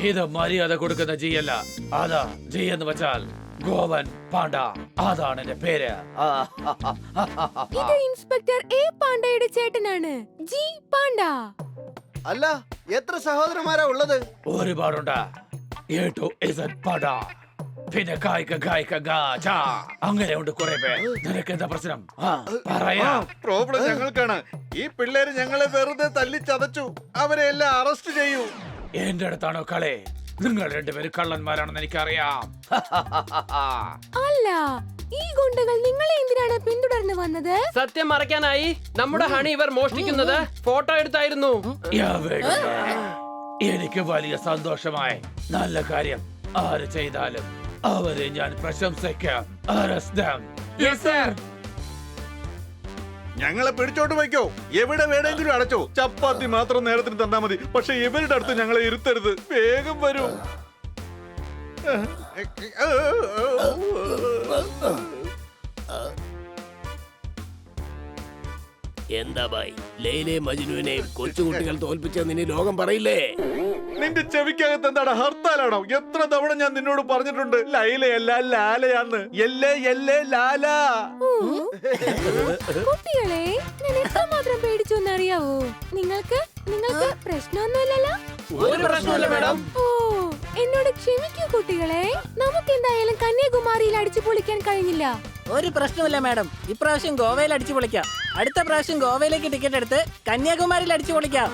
Speaker 2: ഇത് മര്യാദ കൊടുക്കുന്ന ജി അല്ല. അതാ ജി എന്ന് വെച്ചാൽ ഗോവൻ പാണ്ഡ, അതാണ് എന്റെ പേര്.
Speaker 3: ഇത് ഇൻസ്പെക്ടർ എ പാണ്ഡയുടെ ചേട്ടനാണ്, ജി പാണ്ഡ.
Speaker 6: അല്ല, എത്ര സഹോദരന്മാരാ ഉള്ളത്?
Speaker 2: ഒരുപാടുണ്ട്. A to Z പാണ്ഡ, പിന്നെ ഗായിക ഗാജ, അങ്ങനെയുണ്ട് കുറെ പേര്. നിനക്ക് എന്താ പ്രശ്നം? പറയാം.
Speaker 8: പ്രോബ്ലം ഞങ്ങൾക്കാണ്. ഈ പിള്ളേര് ഞങ്ങളെ വെറുതെ തല്ലിച്ചതച്ചു. അവരെ എല്ലാം അറസ്റ്റ് ചെയ്യൂ.
Speaker 2: എന്റെ അടുത്താണോ കളി? നിങ്ങൾ രണ്ടുപേരും കള്ളന്മാരാണെന്ന് എനിക്കറിയാം.
Speaker 3: അല്ല, ഈ ഗുണ്ടകൾ നിങ്ങളെ എന്തിനാണ് പിന്തുടർന്ന് വന്നത്?
Speaker 4: സത്യം മറയ്ക്കാനായി നമ്മുടെ ഹണി ഇവർ മോഷ്ടിക്കുന്നത് ഫോട്ടോ എടുത്തായിരുന്നു.
Speaker 2: എവിടെ? എനിക്ക് വലിയ സന്തോഷമായി. നല്ല കാര്യം ആര് ചെയ്താലും അവരെ ഞാൻ പ്രശംസിക്കാം. Arrest them. Yes, sir.
Speaker 8: ഞങ്ങളെ പിടിച്ചോട്ട് വയ്ക്കോ. എവിടെ വേണമെങ്കിലും അടച്ചോ. ചപ്പാത്തി മാത്രം നേരത്തിന് തന്നാ മതി. പക്ഷെ ഇവരുടെ അടുത്ത് ഞങ്ങളെ ഇരുത്തരുത്. വേഗം വരൂ.
Speaker 11: എന്താ ബായ്, ലൈലെ മജ്നുവിനെയും കൊച്ചുകുട്ടികൾ തോൽപ്പിച്ച നിന്നെ ലോകം പറയില്ലേ?
Speaker 8: നിന്റെ ചെവിക്കകത്ത് എന്താണ്, ഹർത്താലാണോ? എത്ര തവണ ഞാൻ നിന്നോട് പറഞ്ഞിട്ടുണ്ട്, ലൈലയല്ല ലാലയാന്ന്. എല്ലേ എല്ലേ ലാല.
Speaker 3: കുട്ടികളെ, ഞാൻ എത്രമാത്രം പേടിച്ചു എന്നറിയാവോ? നിങ്ങൾക്ക് പ്രശ്നമൊന്നുമില്ലല്ലോ?
Speaker 4: ഒരു പ്രശ്നമില്ല മാഡം.
Speaker 3: ഓ, എന്നോട് ക്ഷമിക്കൂ കുട്ടികളെ. നമുക്ക് എന്തായാലും കന്യാകുമാരിയിൽ അടിച്ചു പൊളിക്കാൻ കഴിഞ്ഞില്ല.
Speaker 5: ഒരു പ്രശ്നമില്ല മാഡം, ഇപ്രാവശ്യം ഗോവയിൽ അടിച്ചു പൊളിക്കാം. അടുത്ത പ്രാവശ്യം ഗോവയിലേക്ക് ടിക്കറ്റ് എടുത്ത് കന്യാകുമാരിയിൽ അടിച്ചു പൊളിക്കാം.